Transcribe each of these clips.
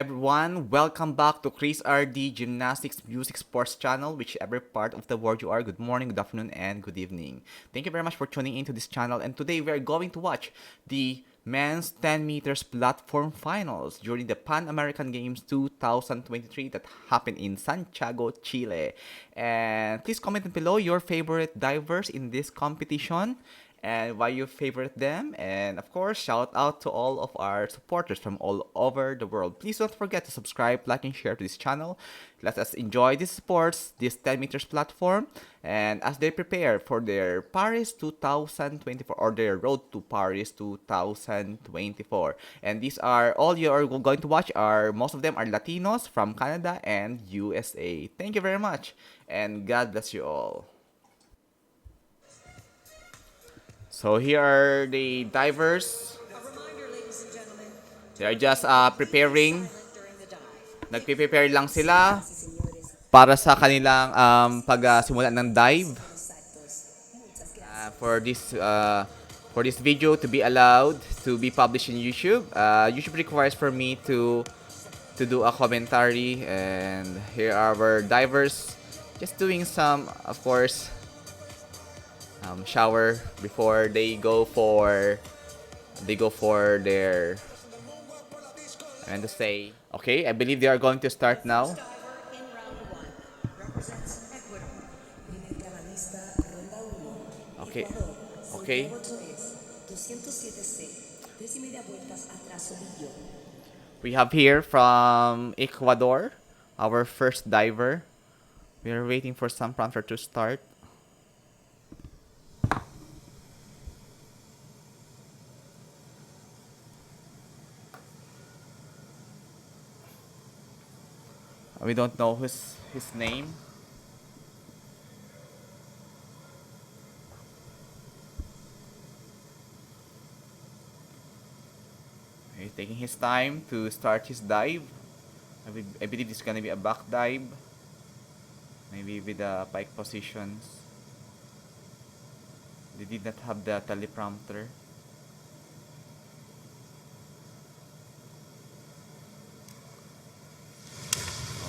Everyone, welcome back to Chris RD Gymnastics Music Sports Channel, whichever part of the world you are. Good morning, good afternoon, and good evening. Thank you very much for tuning into this channel. And today we are going to watch the men's 10 meters platform finals during the Pan American Games 2023 that happened in Santiago, Chile. And please comment below your favorite divers in this competition and why you favorite them. And of course, shout out to all of our supporters from all over the world. Please don't forget to subscribe, like, and share to this channel. Let us enjoy these sports, this 10 meters platform, and as they prepare for their Paris 2024 or their road to Paris 2024. And these are all you are going to watch are most of them are Latinos from Canada and USA. Thank you very much, and God bless you all. So here are the divers. They are just preparing. Nagpe-prepare lang sila para sa kanilang pagsimula ng dive. For this video to be allowed to be published in YouTube. YouTube requires for me to do a commentary, and here are our divers just doing some, of course, shower before they go for their, and to say, okay, I believe they are going to start now. Okay, okay. We have here from Ecuador, our first diver. We are waiting for some prompter to start. We don't know his name. He's taking his time to start his dive. I believe this is gonna be a back dive. Maybe with the pike positions. They did not have the teleprompter.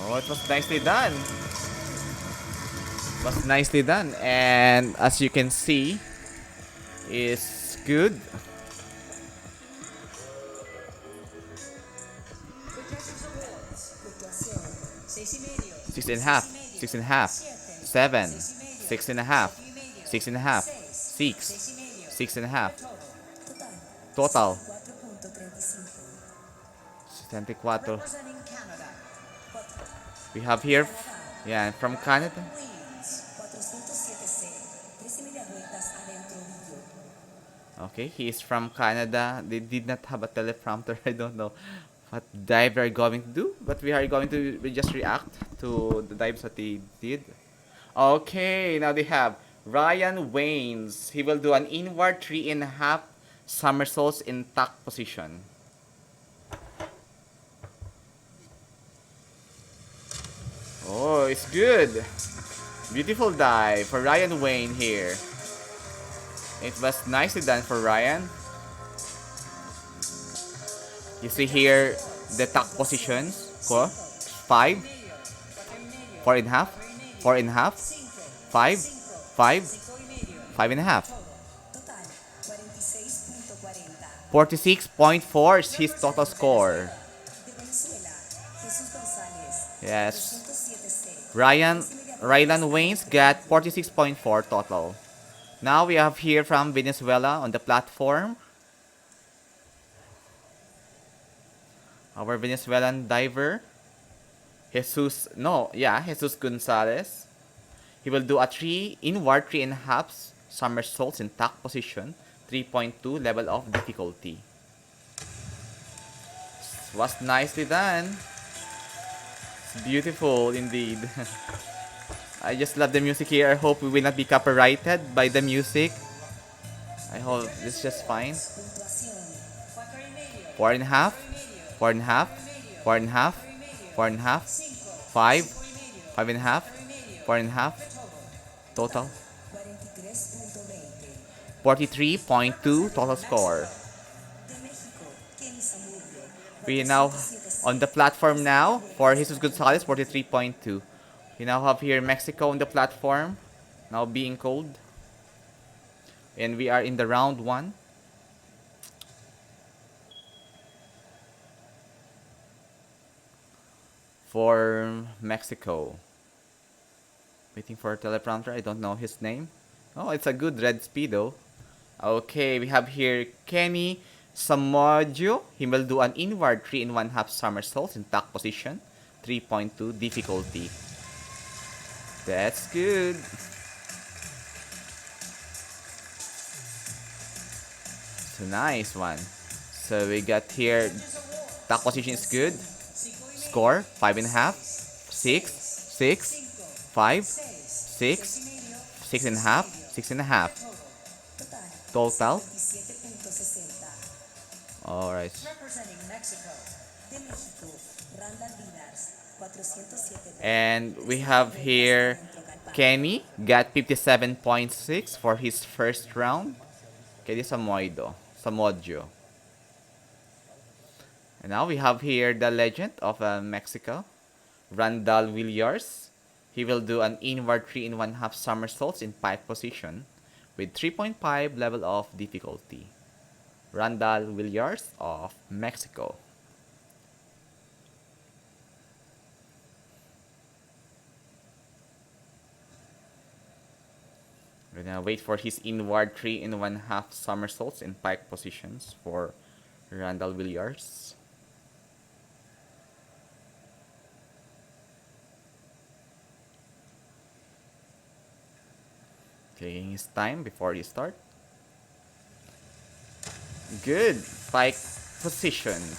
Oh, it was nicely done. It was nicely done. And as you can see, it's good. Six and a half, 6.5, 7, 6.5, 6.5, 6, 6.5. Total 74. We have here, yeah, from Canada. Okay, he is from Canada. They did not have a teleprompter. I don't know what dive we are going to do, but we are going to just react to the dives that they did. Okay, now they have Ryan Waynes. He will do an inward 3.5 somersaults in tuck position. Oh, it's good. Beautiful dive for Ryan Wayne here. It was nicely done for Ryan. You see here the tuck positions. 5, 4.5, 4.5, 5, 5, 5.5. 46.4 is his total score. Yes. Ryan Waynes got 46.4 total. Now we have here from Venezuela on the platform. Our Venezuelan diver, Jesus Gonzalez. He will do a inward 3.5 somersaults in tuck position, 3.2 level of difficulty. Was nicely done. It's beautiful indeed. I just love the music here. I hope we will not be copyrighted by the music. I hope it's just fine. 4.5, 4.5, 4.5, 4.5, 5, 5.5, 4.5. Total 43.2 total score. We now On the platform now, for Jesus Gonzalez, 43.2. We now have here Mexico on the platform, now being called. And we are in the round 1. For Mexico. Waiting for a teleprompter, I don't know his name. Oh, it's a good red speedo. Okay, we have here Kenny Samodio. He will do an inward 3 and 1/2 somersaults in tack position. 3.2 difficulty. That's good. It's a nice one. So we got here tack position is good. Score 5.5, 6, 6, 5, 6, 6.5, 6.5. Total. Alright. And we have here Kenny got 57.6 for his first round. Kenny Samodio. And now we have here the legend of Mexico, Randall Villiers. He will do an inward 3 and 1/2 somersaults in pike position with 3.5 level of difficulty. Randall Villiers of Mexico. We're gonna wait for his inward 3 and 1/2 somersaults in pike positions for Randall Villiers. Taking his time before you start. Good. Pike positions.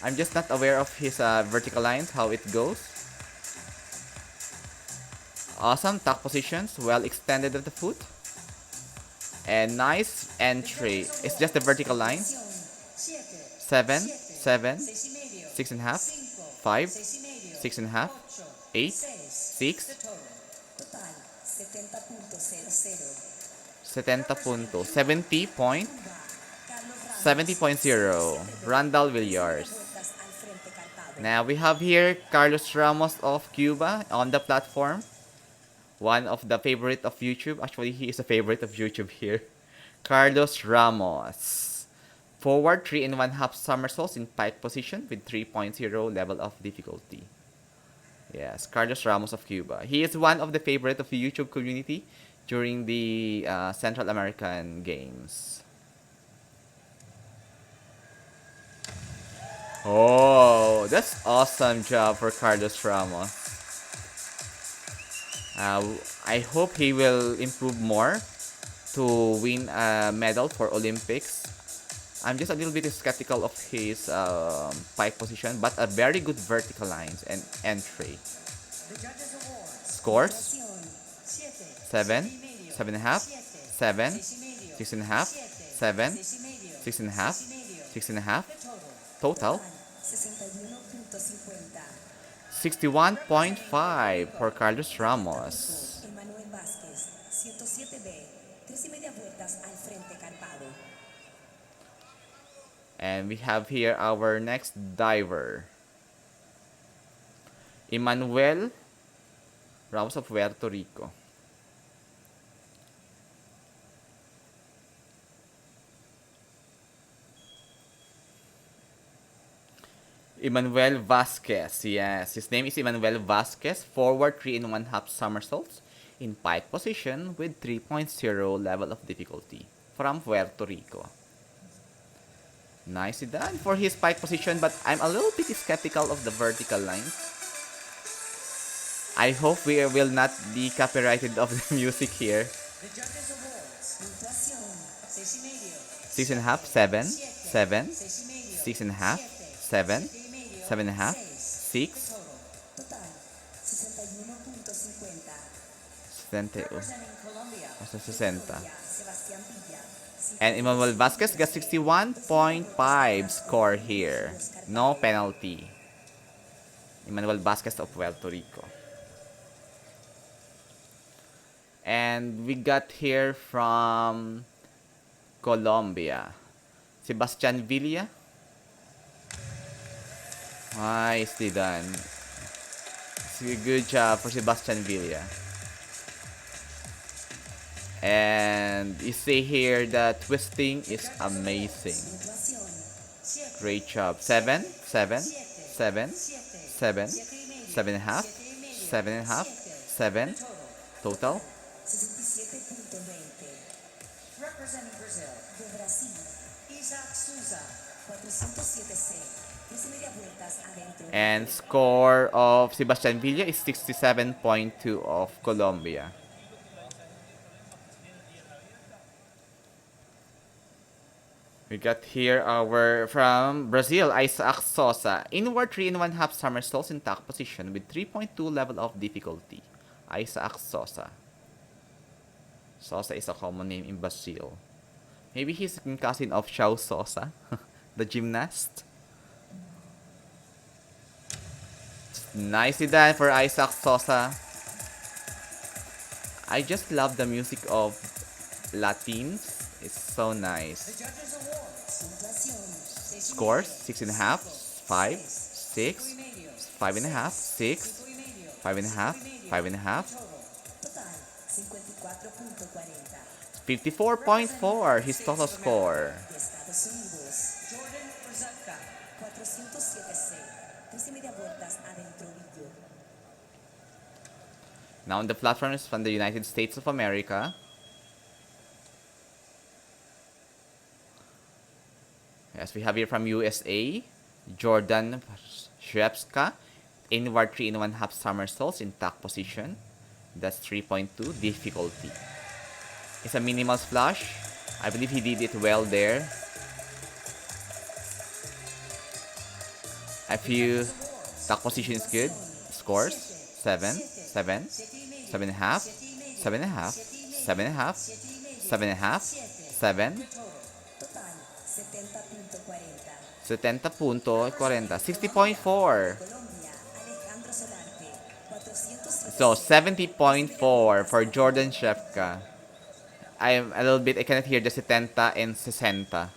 I'm just not aware of his vertical lines, how it goes. Awesome. Tack positions. Well extended at the foot. And nice entry. It's just the vertical line. 7, 7, 6.5, 5, 6.5, 8, 6, 70.0. Randall Villiers. Now we have here Carlos Ramos of Cuba on the platform. One of the favorite of YouTube. Actually, he is a favorite of YouTube here. Carlos Ramos. Forward 3 and 1/2 somersaults in pike position with 3.0 level of difficulty. Yes, Carlos Ramos of Cuba. He is one of the favorite of the YouTube community during the Central American Games. Oh, that's awesome job for Carlos Ramos. I hope he will improve more to win a medal for Olympics. I'm just a little bit skeptical of his pike position, but a very good vertical lines and entry. Scores 7, 7.5, 7, 6.5, 7, 6.5, 6.5. Total 61.5 for Carlos Ramos. And we have here our next diver, Emmanuel Ramos of Puerto Rico. Emmanuel Vasquez, yes, his name is Emmanuel Vasquez. Forward 3 and 1/2 somersaults in pike position with 3.0 level of difficulty from Puerto Rico. Nicely done for his pike position, but I'm a little bit skeptical of the vertical lines. I hope we will not be copyrighted of the music here. 6.5, 7, 7, 6.5, 7, 7.5, 6, 60. And Emmanuel Vasquez got 61.5 score here. No penalty. Emmanuel Vasquez of Puerto Rico. And we got here from Colombia, Sebastian Villa. Nicely done. It's a good job for Sebastian Villa. And you see here that twisting is amazing. Great job. 7, 7, 7, 7, 7.5, 7.5, 7. Total. Representing Brazil, de Brasil, Isaac Souza, 407C. 13 vueltas adentro. And score of Sebastian Villa is 67.2 of Colombia. We got here our from Brazil, Isaac Sosa. Inward 3 and 1 half somersaults in tack position with 3.2 level of difficulty. Isaac Sosa. Sosa is a common name in Brazil. Maybe he's a cousin of Xiao Sosa, the gymnast. Nicely done for Isaac Sosa. I just love the music of Latinos. It's so nice. Scores 6.5, 5, 6, 5.5, 6, 5.5, 5.5. 54.4 his total score. Now on the platform is from the United States of America. Yes, we have here from USA, Jordan Shevska, inward 3 and 1 half somersaults in tack position. That's 3.2 difficulty. It's a minimal splash. I believe he did it well there. I feel tack position is good. Scores 7, 7, 7.5, 7.5, 7.5, 7.5, 7. 70.40, 60.4. So 70.4 for Jordan Shevka. I'm a little bit, I cannot hear the 70 and 60.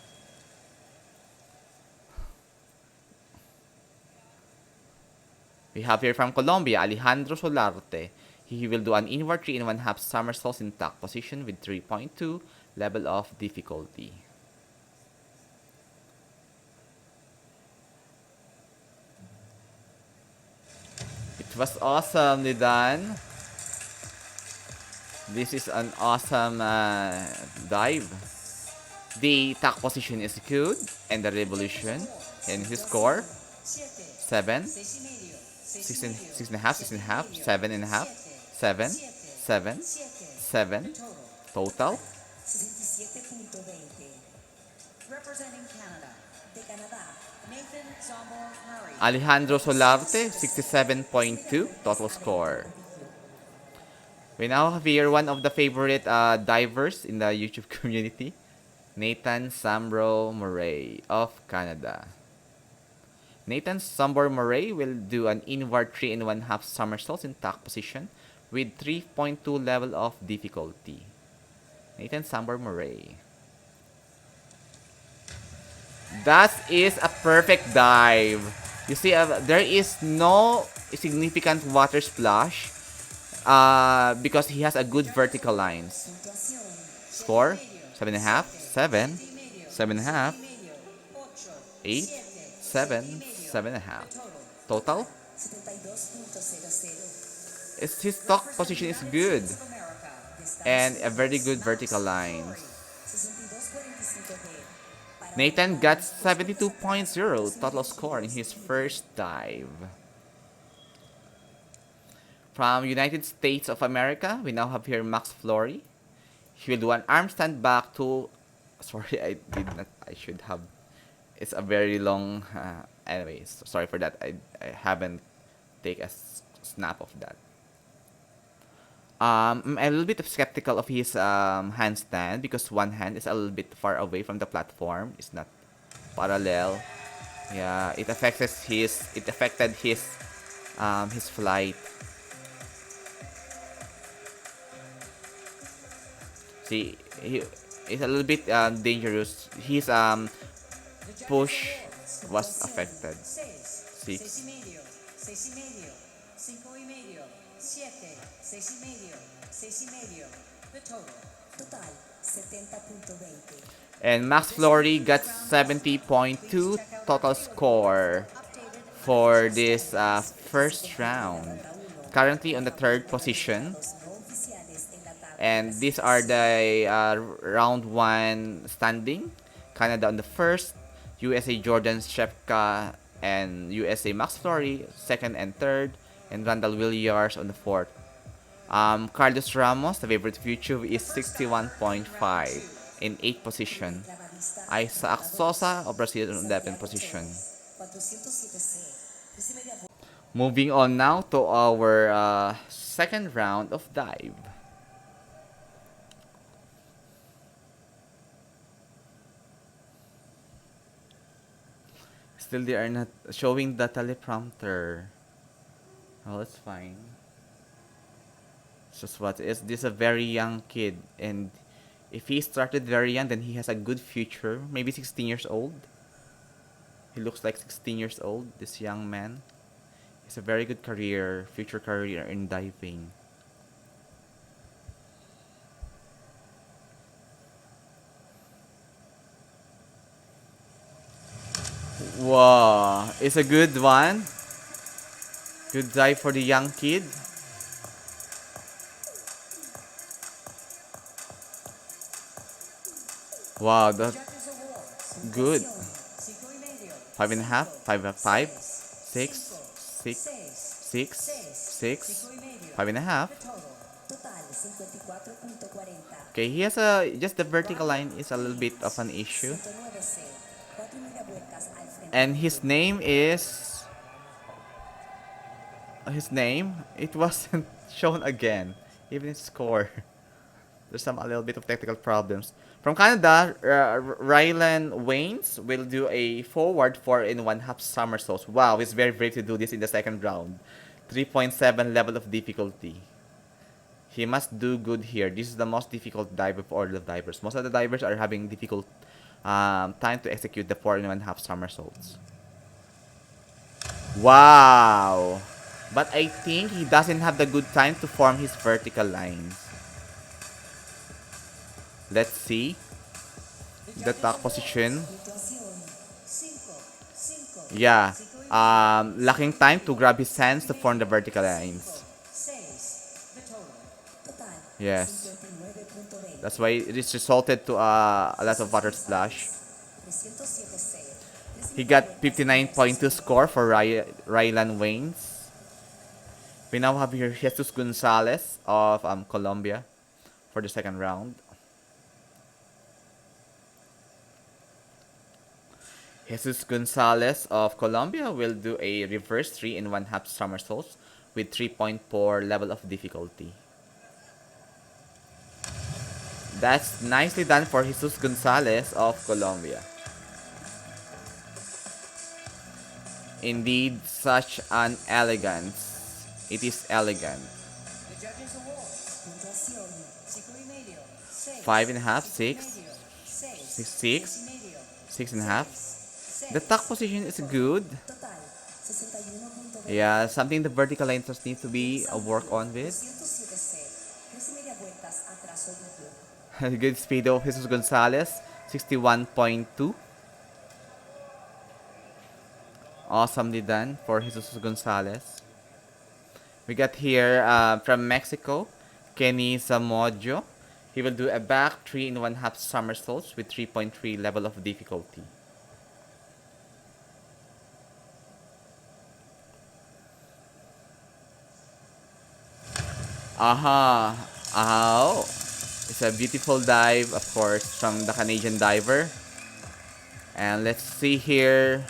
We have here from Colombia, Alejandro Solarte. He will do an inward 3 and 1 half somersaults in tack position with 3.2 level of difficulty. It was awesomely done. This is an awesome dive. The tack position is good and the revolution. And his score 7, 6.5, 6.5, 7.5, 7, 7, 7. Total. Representing Canada, de Canada, Nathan Zombo Murray. Alejandro Solarte, 67.2 total score. We now have here one of the favorite divers in the YouTube community, Nathan Sambro Murray of Canada. Nathan Sambro Murray will do an inward 3 and 1 half somersaults in tack position with 3.2 level of difficulty. Nathan Sambro Murray. That is a perfect dive. You see, there is no significant water splash because he has a good vertical lines. Score 7.5, 7, 7.5, 8, 7, 7.5. Total. His stock position is good and a very good vertical lines. Nathan got 72.0 total score in his first dive. From United States of America, we now have here Max Flory. He will do an arm stand back to... Sorry, I did not... I should have... It's a very long... anyways, sorry for that. I haven't taken a snap of that. I'm a little bit skeptical of his handstand because one hand is a little bit far away from the platform. It's not parallel. Yeah, it affected his flight. See, it's a little bit dangerous. His push was affected. 6 y 6. medio, 6 y medio, 5 y medio, 7, 6 y medio, 6 y medio. The total. Total, 70.20. And Max Flory got 70.2 total score for this first round. Currently on the third position. And these are the round 1 standing. Canada on the first, USA Jordan Shepka and USA Max Flory second and third, and Randall Williams on the fourth. Carlos Ramos, the favorite future, is 61.5 in 8th position. Isaac Sosa of Brazil on 11th position. Moving on now to our second round of dive. Still, they are not showing the teleprompter. Oh, that's fine. It's just what is this a very young kid, and if he started very young, then he has a good future. Maybe 16 years old. He looks like 16 years old. This young man. It's a very good career, future career in diving. Wow, it's a good one. Good dive for the young kid. Wow, that's good. 5.5, 5, 6, 6, 6, 6, 5.5. Okay, he has a just the vertical line is a little bit of an issue. And his name it wasn't shown again, even his score. There's a little bit of technical problems. From Canada, Rylan Waynes will do a forward 4 in 1/2 somersaults. Wow, he's very brave to do this in the second round. 3.7 level of difficulty. He must do good here. This is the most difficult dive of all the divers. Most of the divers are having difficult time to execute the 4 in 1/2 somersaults. Wow! But I think he doesn't have the good time to form his vertical lines. Let's see the top position. Yeah. Lacking time to grab his hands to form the vertical lines. Yes. That's why it is resulted to a lot of water splash. He got 59.2 score for Rylan Waynes. We now have here Jesus Gonzalez of Colombia for the second round. Jesus Gonzalez of Colombia will do a reverse 3 in 1/2 somersaults with 3.4 level of difficulty. That's nicely done for Jesus Gonzalez of Colombia. Indeed, such an elegance. It is elegant. 5.5, 6, 6, 6.5. The tuck position is good. Yeah, something the vertical lines just need to be work on with. Good speed of Jesus Gonzalez, 61.2. Awesomely done for Jesus Gonzalez. We got here from Mexico, Kenny Zamojo. He will do a back 3 in 1/2 somersaults with 3.3 level of difficulty. Aha. Oh. It's a beautiful dive, of course, from the Canadian diver. And let's see here.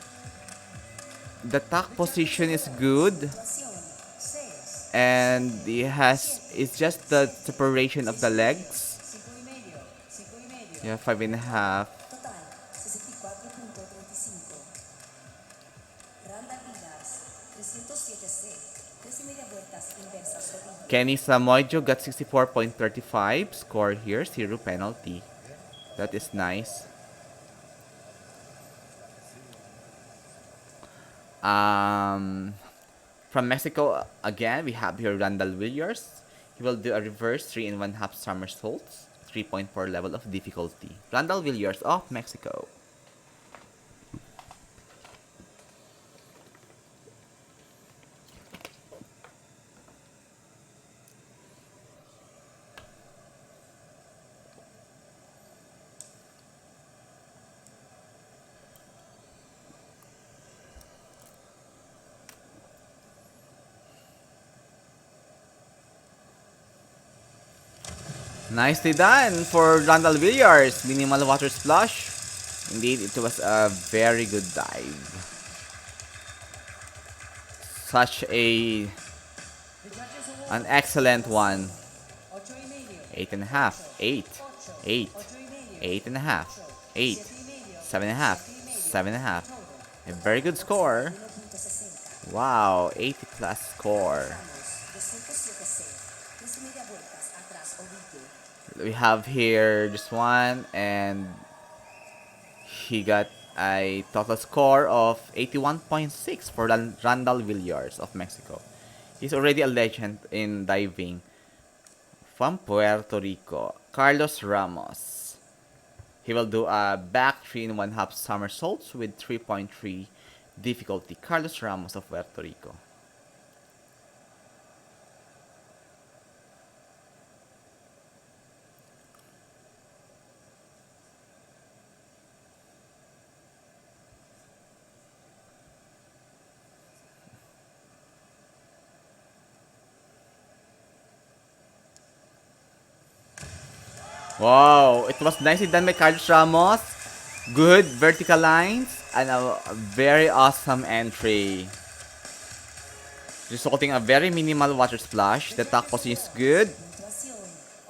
The tuck position is good. And it's just the separation of the legs. Yeah, 5.5. Kenny Samoijo got 64.35 score here, 0 penalty. That is nice. Um, from Mexico again, we have here Randall Villiers. He will do a reverse 3 in 1/2 somersaults, 3.4 level of difficulty. Randall Villiers of Mexico. Nicely done for Randall Villiers. Minimal water splash. Indeed, it was a very good dive. Such The judges an award excellent one. ocho y medio, 8.5, 8, 8, ocho y medio, 8.5, 8, siete y medio, 7.5, siete y medio. 7.5. Total, A very good score. 1.60. Wow, 80 plus score. Ramos, 207C. 3 y media vueltas atrás, oblique. We have here just one, and he got a total score of 81.6 for Randall Villiers of Mexico. He's already a legend in diving. From Puerto Rico, Carlos Ramos. He will do a back 3 in 1/2 somersaults with 3.3 difficulty. Carlos Ramos of Puerto Rico. Wow, it was nicely done by Carlos Ramos. Good vertical lines and a very awesome entry. Resulting in a very minimal water splash. The top position is good. Puntuación,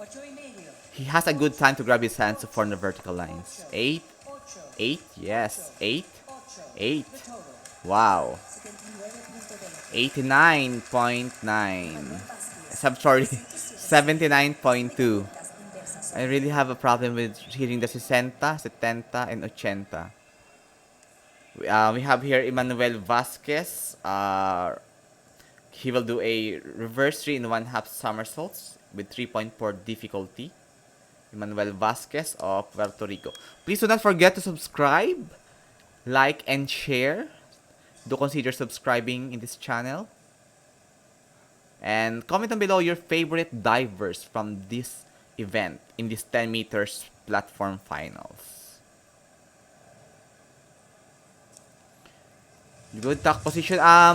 ocho y medio, He has a good time to grab his hands to form the vertical lines. 8, ocho, 8, yes, 8, ocho. 8. The total, Wow. 79.20. 89.9. I'm sorry, 79.2. I really have a problem with hitting the 60, 70, and 80. We have here Emmanuel Vasquez. He will do a reverse 3 in 1/2 somersaults with 3.4 difficulty. Emmanuel Vasquez of Puerto Rico. Please do not forget to subscribe, like, and share. Do consider subscribing in this channel. And comment down below your favorite divers from this event in this 10 meters platform finals. Good tuck position. A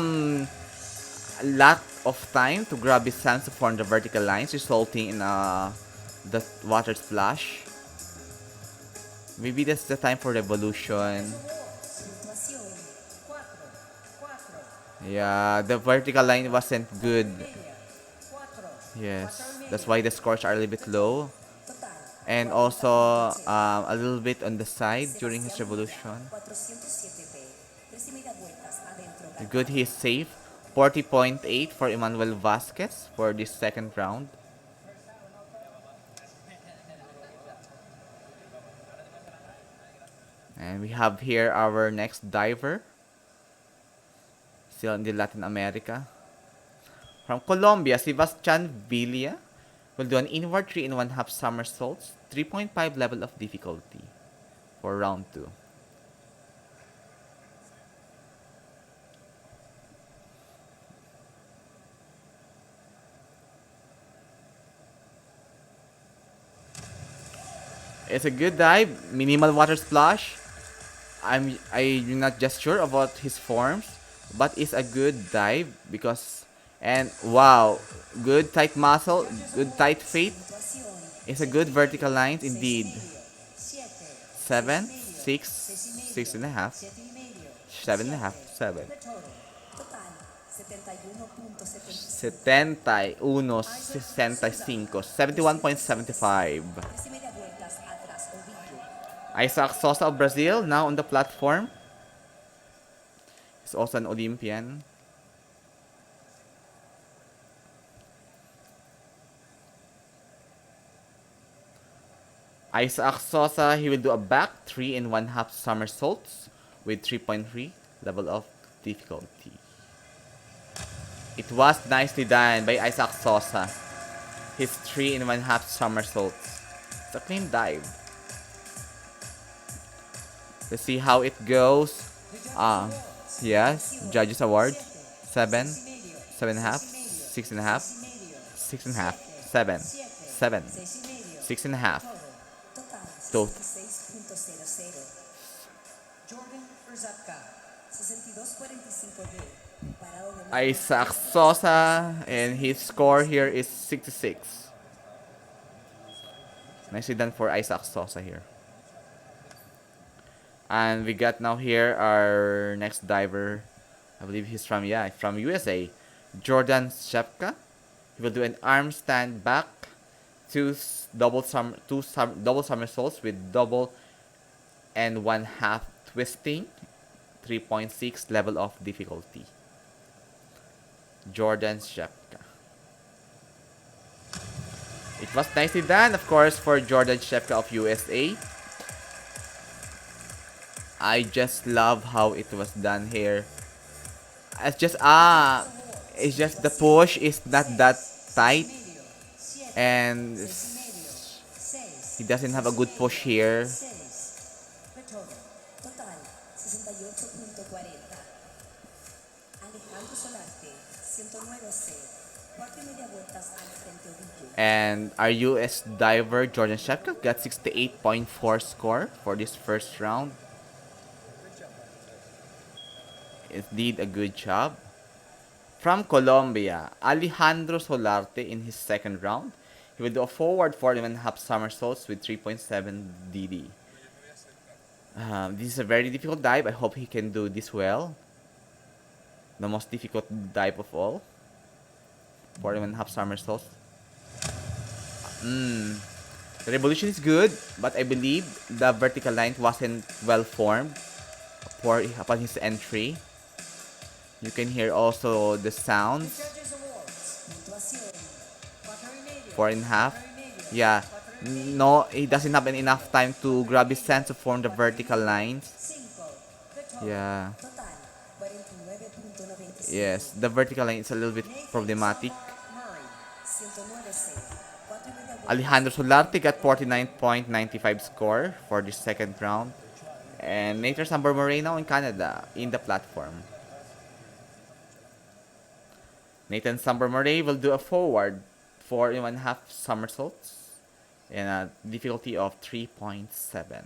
lot of time to grab his hands to form the vertical lines, resulting in the water splash. Maybe that's the time for revolution. Puntuación, cuatro, cuatro. Yeah, the vertical line wasn't good. Media, cuatro. Yes, that's why the scores are a little bit low. Total, And also a little bit on the side during his revolution. 407B. 3 y media vueltas adentro. Good, he is safe. 40.8 for Emmanuel Vasquez for this second round. And we have here our next diver. Still in the Latin America. From Colombia, Sebastian Villa will do an inward 3 in 1/2 somersaults, 3.5 level of difficulty for round 2. It's a good dive, minimal water splash. I'm not just sure about his forms, but it's a good dive because, and wow, good tight muscle, good tight feet. It's a good vertical lines indeed. 7, 6, 6.5, 7.5, 7. Total, 71.65, 71.75. 3 y media vueltas atrás, oblique. Isaac Sosa of Brazil now on the platform. He's also an Olympian. Isaac Sosa, he will do a back 3 in 1/2 somersaults with 3.3 level of difficulty. It was nicely done by Isaac Sosa. His 3.5 somersaults. It's a clean dive. Let's see how it goes. Uh, yes, Judges Award. 7, 7.5, 6.5, 6.5, 7, 7, 6.5. Total Total. 66.00. Jordan Urzapka, 62.45D. Parado de mano. Isaac Sosa, and his score here is 66. Nicely done for Isaac Sosa here. And we got now here our next diver. I believe he's from USA. Jordan Shepka. He will do an arm stand back, double somersaults with double and 1/2 twisting, 3.6 level of difficulty. Jordan Shepka. It was nicely done, of course, for Jordan Shepka of USA. I just love how it was done here. It's just the push is not that tight, and he doesn't have a good push here. Total 68.40. Alejandro Solarte, 109C. 4.5 vueltas al frente orilla. And our US diver Jordan Shepka got 68.4 score for this first round. It did a good job. From Colombia, Alejandro Solarte in his second round. He will do a forward 4.5 somersaults with 3.7 DD. This is a very difficult dive. I hope he can do this well. The most difficult dive of all. 4.5 somersaults. The revolution is good, but I believe the vertical line wasn't well formed upon his entry. You can hear also the sounds. 4.5. Yeah. No, he doesn't have enough time to grab his hands to form the vertical lines. Yeah. Yes, the vertical line is a little bit problematic. Alejandro Solarte got 49.95 score for the second round. And Nathan Sambor Moreno in Canada in the platform. Nathan Sambor Moreno will do a forward 4.5 somersaults and a difficulty of 3.7.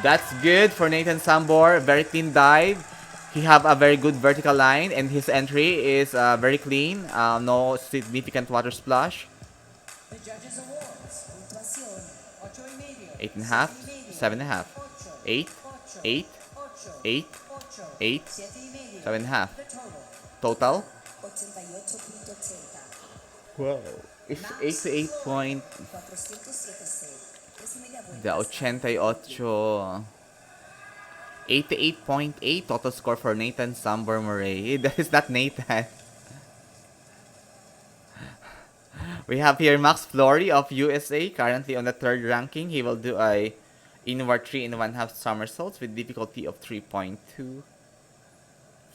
That's good for Nathan Sambor. Very clean dive. He have a very good vertical line, and his entry is very clean. No significant water splash. 8.5, 7.5, 8, 8, 8, 8, 7.5. Total. Wow. It's 88 point. The 88. 88.8 total score for Nathan Sambor Murray. That is not Nathan. We have here Max Flory of USA, currently on the third ranking. He will do a inward 3.5 somersaults with difficulty of 3.2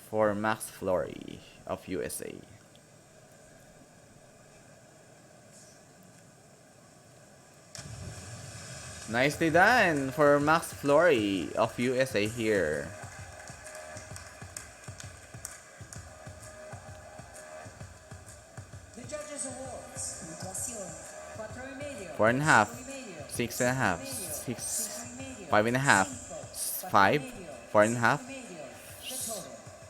for Max Flory of USA. Nicely done for Max Flory of USA here. The judges' awards. Puntuación. 4.5, 6.5, 6, 5.5, 5, 4.5.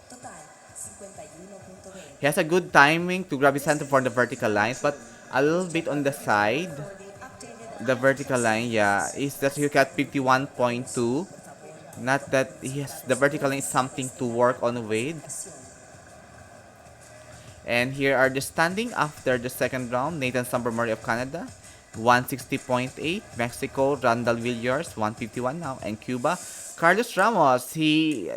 Total 51.20. He has a good timing to grab his hand for the vertical lines, but a little bit on the side. The vertical line, yeah, is that he got 51.2. Not that he has the vertical line is something to work on with. And here are the standing after the second round. Nathan Sambor Murray of Canada, 160.8. Mexico, Randall Villiers, 151 now. And Cuba, Carlos Ramos, he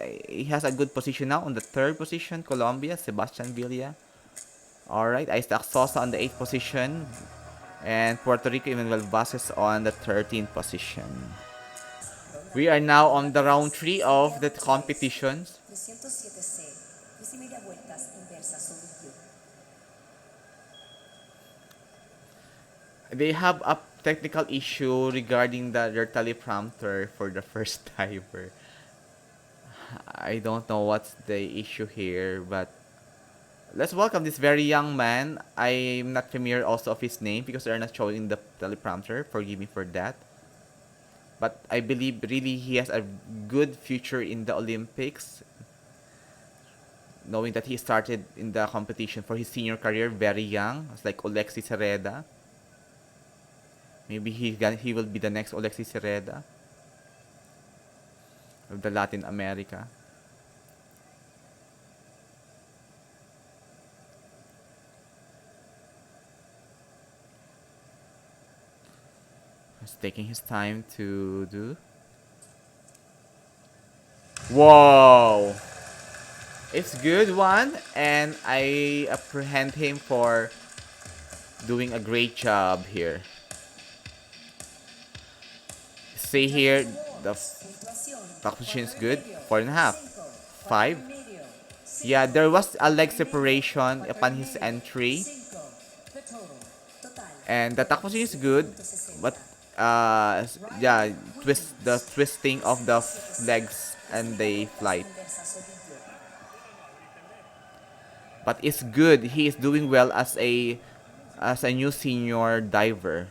has a good position now on the third position. Colombia, Sebastian Villa. Alright, Isaac Sosa on the 8th position. And Puerto Rico Emmanuel Vasquez on the 13th position. We are now on the round 3 of the Santiago Chávez, competitions. 307C, 3,500 vueltas inversas sobre U. They have a technical issue regarding their teleprompter for the first diver. I don't know what's the issue here, but let's welcome this very young man. I'm not familiar also of his name because they're not showing the teleprompter. Forgive me for that. But I believe really he has a good future in the Olympics, knowing that he started in the competition for his senior career very young. It's like Alexis Sereda. Maybe he will be the next Alexis Sereda of the Latin America. He's taking his time to do. Whoa! It's good one, and I apprehend him for doing a great job here. See here, the top position is good. 4.5. 5. Yeah, there was a leg separation upon his entry. And the top position is good. But, yeah, the twisting of the legs and the flight. But it's good. He is doing well as a new senior diver.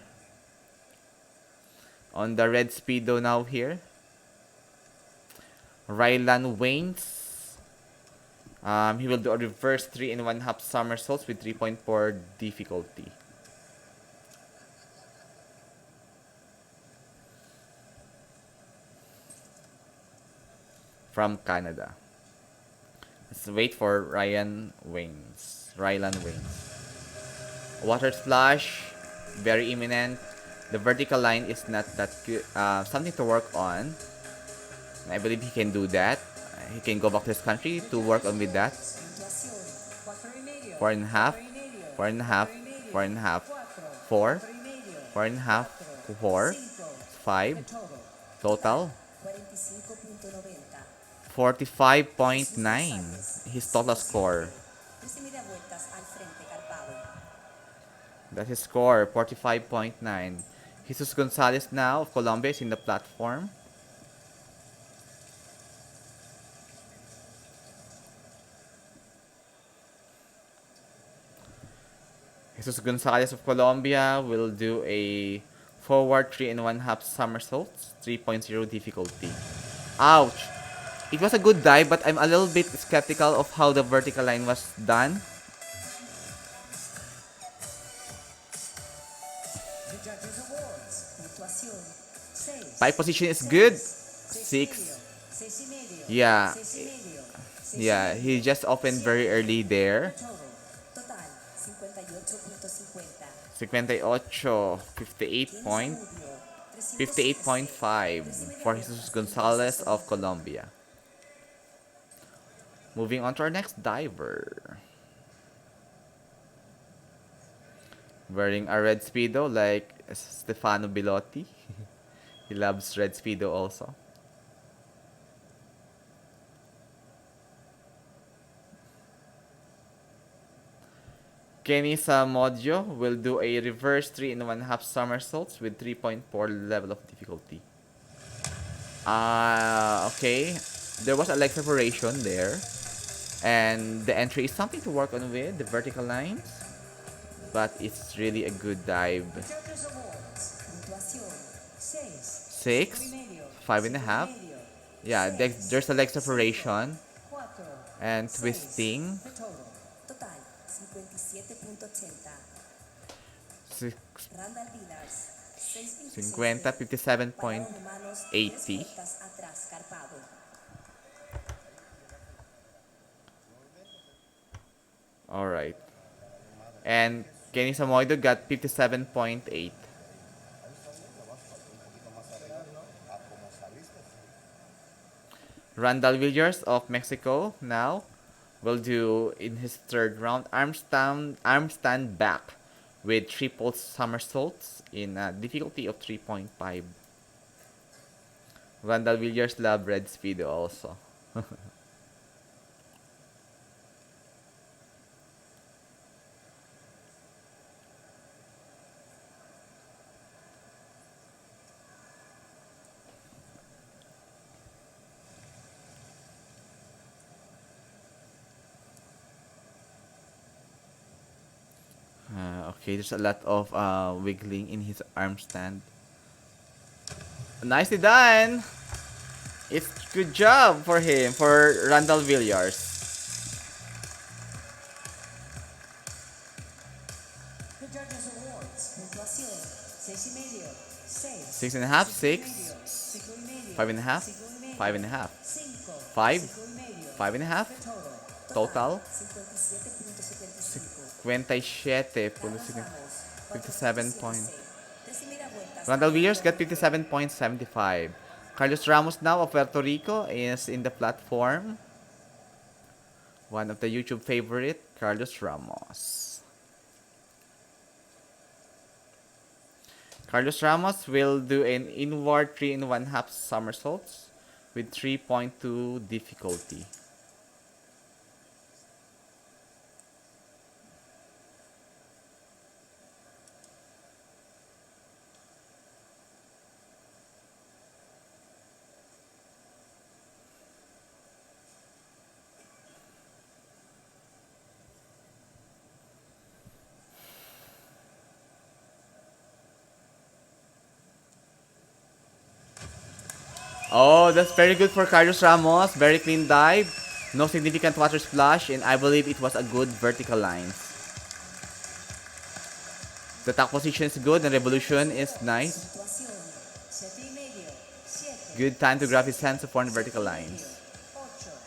On the red speedo now here, Rylan Waynes. He will do a reverse 3.5 somersaults with 3.4 difficulty. From Canada. Let's wait for Rylan Waynes. Water splash, very imminent. The vertical line is not that good. Something to work on. I believe he can do that. He can go back to his country to work on with that. 4.5, 4.5, 4.5, 4, 4.5, 4, 5, total 45.9. His total score. That's his score, 45.9. Jesus Gonzalez now of Colombia is in the platform. Jesus Gonzalez of Colombia will do a forward 3.5 somersaults, 3.0 difficulty. Ouch! It was a good dive, but I'm a little bit skeptical of how the vertical line was done. Pipe position is good. 6. Yeah. Yeah, he just opened very early there. 58, 58.5 for Jesus Gonzalez of Colombia. Moving on to our next diver. Wearing a red speedo like Stefano Bilotti. He loves red speedo also. Kenny Samodio will do a reverse 3.5 somersaults with 3.4 level of difficulty. Okay. There was a leg separation there. And the entry is something to work on with, the vertical lines. But it's really a good dive. 6, 5.5. Yeah, there's a leg separation. And twisting. 50, 57.80. Alright. And Kenny Samoido got 57.8. Randall Villiers of Mexico now will do in his third round arm stand back with triple somersaults in a difficulty of 3.5. Randall Villiers love red speed also. Okay, there's a lot of wiggling in his arm stand. Nicely done! It's good job for him, for Randall Villiers. The judges awards. Puntuación. 6,5. 6. Six and a half, 5,5. six, 5,5. five and a half, 5,5. five and a half, 5. five, 5,5. five and a half, The total. total, 57.75. 57.75. Avanzamos. 57 point. 4.76. Primera vuelta. Randall Villiers got 57.75. Carlos Ramos now of Puerto Rico is in the platform. One of the YouTube favorite, Carlos Ramos. Carlos Ramos will do an inward 3 and 1/2 somersaults with 3.2 difficulty. Oh, that's very good for Carlos Ramos. Very clean dive. No significant water splash, and I believe it was a good vertical line. The tack position is good, and revolution is nice. Puntuación. 7,5. 7. Good time to grab his hands to form vertical lines.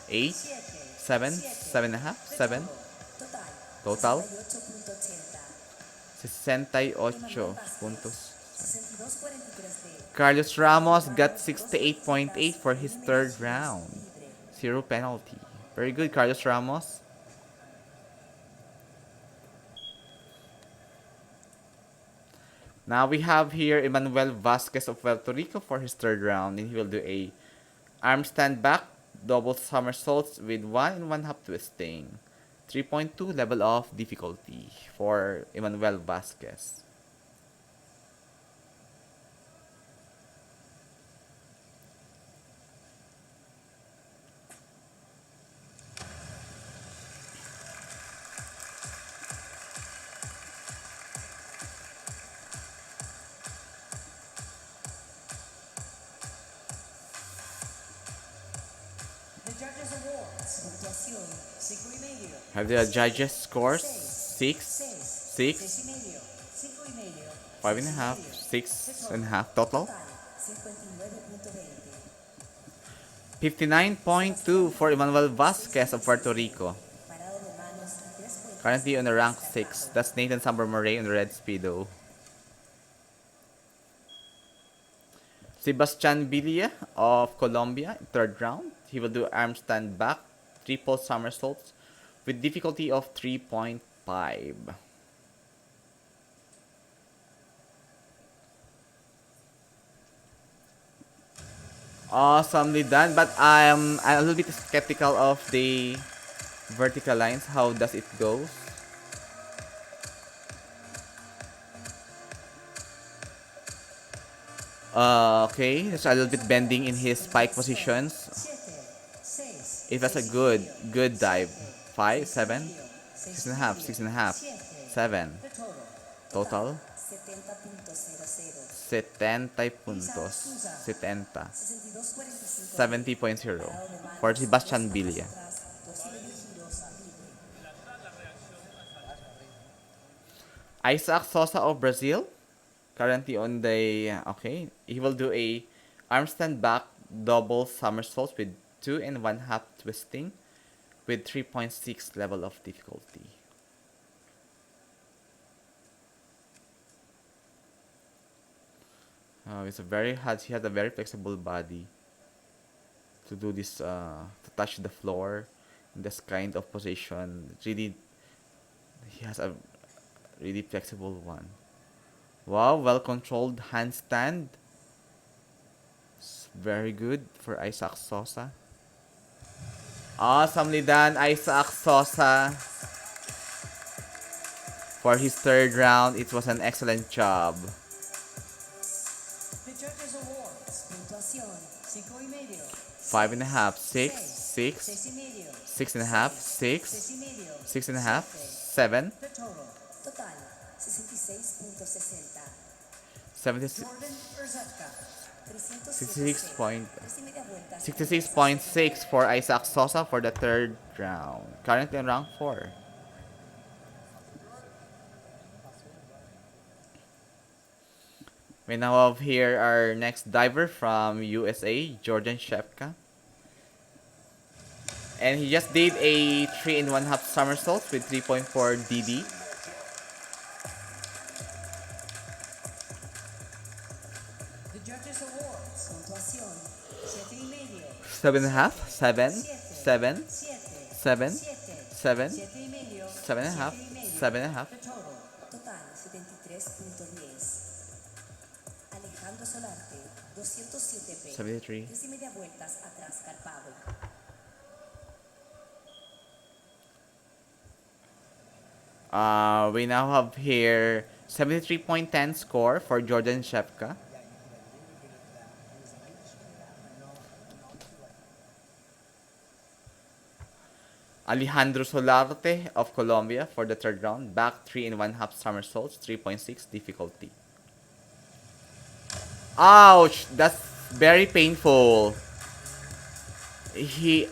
8. 8, 7, 7 and a half, 7. Total. Total. 68.80. 68 puntos. 62.43 Carlos Ramos got 68.8 for his third round. Zero penalty. Very good, Carlos Ramos. Now we have here Emmanuel Vasquez of Puerto Rico for his third round, and he will do a arm stand back, double somersaults with 1 and 1/2 twisting. 3.2 level of difficulty for Emmanuel Vasquez. The judges awards. Puntuación. 5,5. Have the judges scores 6, 6, 6,5. 5,5. 5 and a half, 6 and a half total. 59.20. 59.2 for Emmanuel Vasquez of Puerto Rico. Parado de manos y 3 vueltas. Currently on the rank 6. That's Nathan Samber Murray on the red speedo. Sebastian Villa of Colombia, third round. He will do arm stand back, triple somersaults with difficulty of 3.5. Awesomely done, but I'm a little bit skeptical of the vertical lines. How does it go? Okay, there's a little bit bending in his spike positions. 7. 6. It was a good dive. 5, 7, 6 and a half, 6 and a half, 7. The total. Total, 70.00. 70 puntos. 70. 62.45. 70.0 for Sebastian Villa. Isaac Sosa of Brazil, currently on the okay. He will do a arm stand back double somersaults with 2 and 1/2 twisting, with 3.6 level of difficulty. It's a very hard. He has a very flexible body to do this. To touch the floor in this kind of position. Really, he has a Really flexible one. Wow, well controlled handstand. Very good for Isaac Sosa. Awesomely done, Isaac Sosa. For his third round, it was an excellent job. The Judges Awards. Puntuación. 5.5. Five and a half, six, 6. six, 6.5. six and a half, 6. six, 6.5. six and a half, 7. seven, The total. Total. 66.60. 76, Jordan Urzeka. 66 point, 300 vueltas. 66.6 for Isaac Sosa for the third round. Currently in round 4. We now have here our next diver from USA, Jordan Shepka. And he just did a 3 and 1 half somersaults with 3.4 DD. The Judges Awards. Puntuación. 7.5. 7.5, 7, 7, 7. 7, 7, 7.5. 7.5, 7.5. The total. Total 73.10. Alejandro Solarte, 207p. 73. 3.5 vueltas atrás carpado. We now have here 73.10 score for Jordan Shepka. Alejandro Solarte of Colombia for the third round. Back 3 and 1 half somersaults, 3.6 difficulty. Ouch! That's very painful. He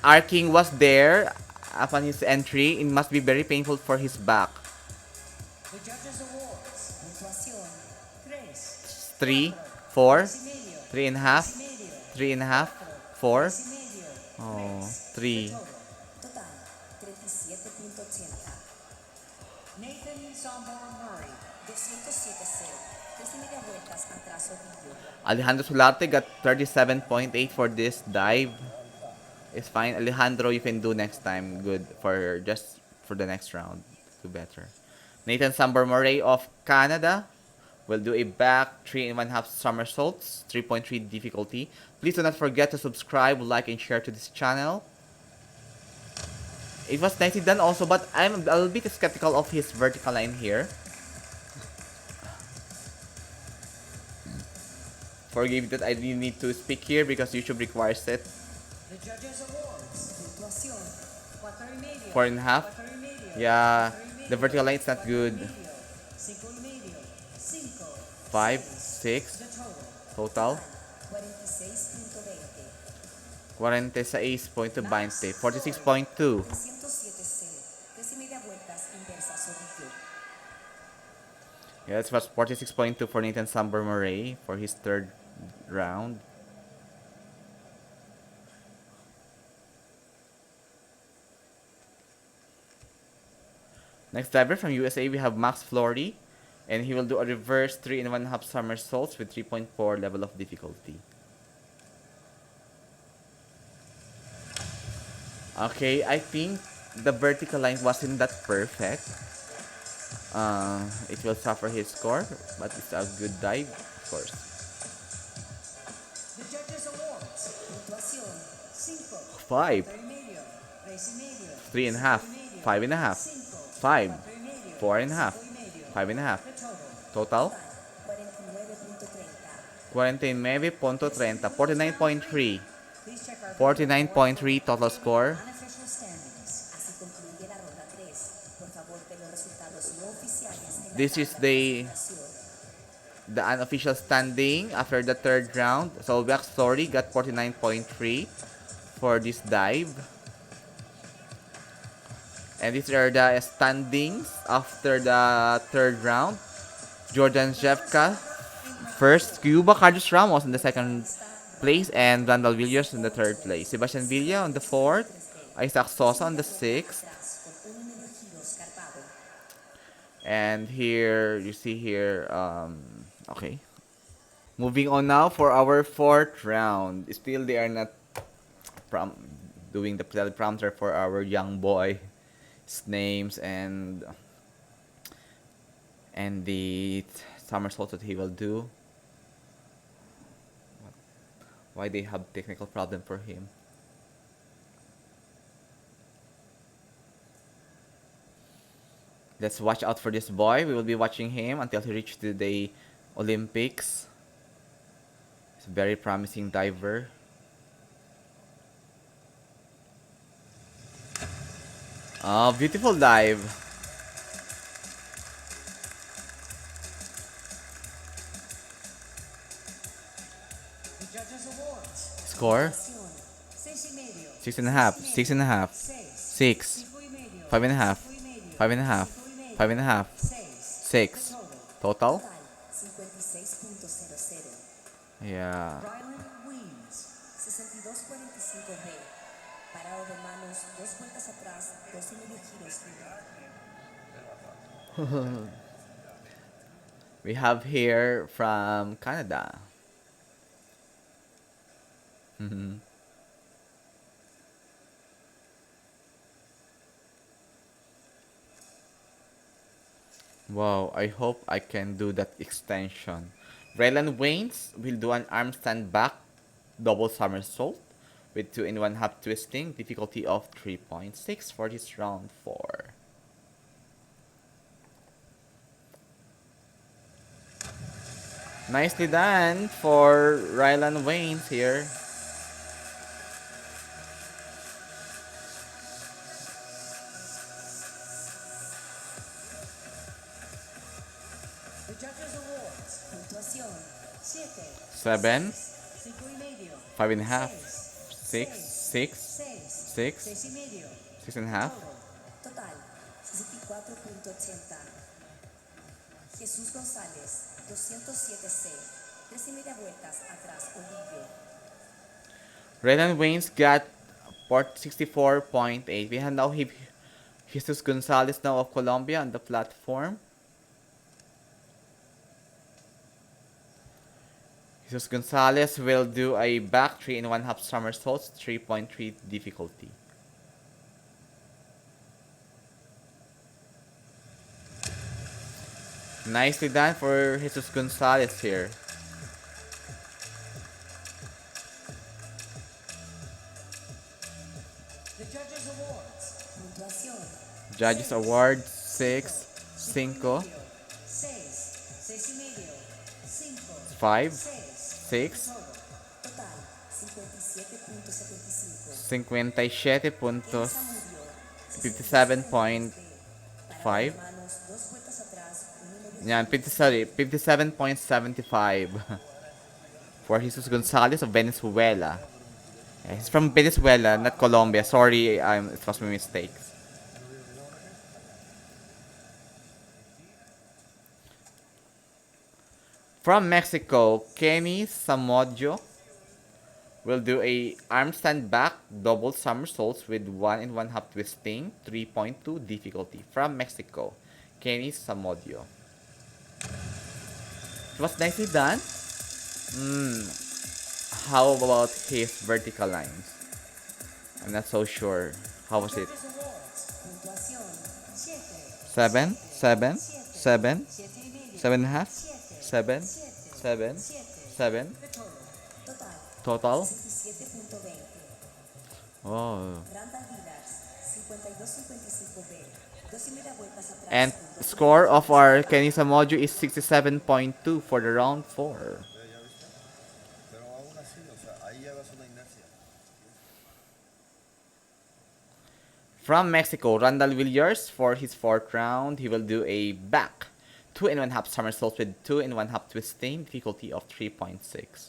arcing was there upon his entry. It must be very painful for his back. The Judges Awards. Puntuación. 3, 4, 3. 3 and a half, 3 and a half, 4. Oh, 3. Total 37.80. Nathan Sombor Murray, 207C. 3.5 vueltas atrás ovillo. Alejandro Solarte got 37.8 for this dive. It's fine. Alejandro, you can do next time. Good for just for the next round. Do better. Nathan Sambar Murray of Canada will do a back 3 and 1 half somersaults, 3.3 difficulty. Please do not forget to subscribe, like, and share to this channel. It was nicely done also, but I'm a little bit skeptical of his vertical line here. Forgive that I didn't need to speak here because YouTube requires it. The Judges Awards. Puntuación. 4.5. 4.5. 4.5. Yeah, the vertical line is not good. 5.5. 5. 5, 6. 6, The total. total. 46.20. 46.20, 46.2. 307C. 3.5 vueltas inversas ovillo. Yeah, that was 46.2 for Nathan Sambar Murray for his third round. Next diver from USA, we have Max Flory. And he will do a reverse 3 and 1 half somersaults with 3.4 level of difficulty. Okay, I think the vertical line wasn't that perfect. It will suffer his score, but it's a good dive, of course. The Judges Awards. Puntuación. 5. 5, 4.5. 3.5. 3 and a half, 5 and a half, 5, 4 and a half, 5 and a half. Total? 49.30. 49.30, Please check our 49.3 total score. unofficial standings. Así concluye la ronda 3. Por favor, ve los resultados no oficiales en la This is tabla the de clasificación. unofficial standing after the third round. So Back Story got 49.3 for this dive. And these are the standings after the third round. Jordan Shepka first, Cuba Carlos Ramos in the second place, and Randall Villas in the third place. Sebastian Villa on the fourth, Isaac Sosa on the sixth. And here, you see here, okay. Moving on now for our fourth round. Still, they are not doing the teleprompter for our young boy's names, and And the somersault that he will do. Why they have technical problem for him? Let's watch out for this boy. We will be watching him until he reaches the Olympics. He's a very promising diver. Oh, beautiful dive. The judges' awards. Score? Puntuación, 6,5. 6.5, 6.5, 6. 6, 5,5. 5.5, 5,5. 5.5, 5,5. 5.5, 6. 6. Total. Total? 56.00. Yeah. Ryland wins. 62.45B. Parado de manos, 2 vueltas atrás, 2,5 giros libre. We have here from Canada. Wow, I hope I can do that extension. Raylan Waynes will do an arm stand back double somersault with 2 in 1 half twisting, difficulty of 3.6 for this round 4. Nicely done for Rylan Waynes here. The judges' awards. Puntuación. 7. 7, 5,5. 5.5, 6, 6. 6, 6. 6, 6,5. 6.5. Total. 64.80. Jesús González. 207C. 3,5 vueltas atrás. Olivio. Rylan Waynes got 64.8. We have now Jesus Gonzalez now of Colombia on the platform. Jesus Gonzalez will do a back 3 in 1 half somersaults, 3.3 difficulty. Nicely done for Jesus Gonzalez here. The judges' awards. Puntuación. Judges Award 6, 5, 6. 6,5. 5. 5, 6. 6, Total. 57.75. 57.57.5. Manos, 2 vueltas atrás. Yan, 57.75 for Jesus Gonzalez of Venezuela. Yeah, he's from Venezuela, not Colombia. Sorry, it was my mistake. From Mexico, Kenny Samodio will do a arm stand back double somersaults with 1 in 1 half twisting, 3.2 difficulty. From Mexico, Kenny Samodio. It was nicely done. How about his vertical lines? I'm not so sure. How was it? Puntuación. 7, 7, 7, 7.5, 7, 7, 7. Total. Total? 67.20. Oh. Randall Villas. 52.55B. 2,5 vueltas atrás. And score of our Kenny Samodio is 67.2 for the round 4. From Mexico, Randall Villiers for his 4th round, he will do a back 2 in 1 half somersault with 2 in 1 half twisting, difficulty of 3.6.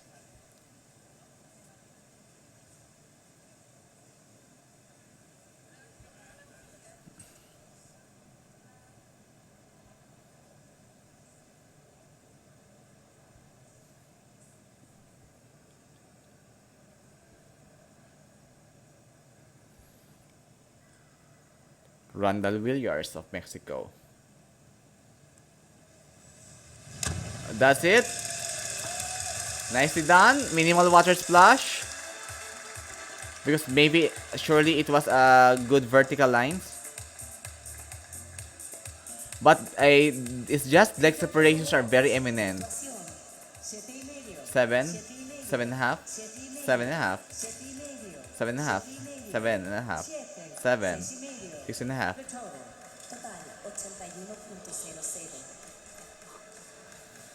Randall Villiers of Mexico. That's it. Nicely done. Minimal water splash. Because surely it was a good vertical lines. But it's just leg separations are very eminent. Puntuación. 7,5. 7, 7,5. 7 and a half, 7,5. 7 and a half, 7,5. 7 and a half, 7,5. 7 and a half, 7. 7, 6,5. 6 and a half. The total. Total 81.00.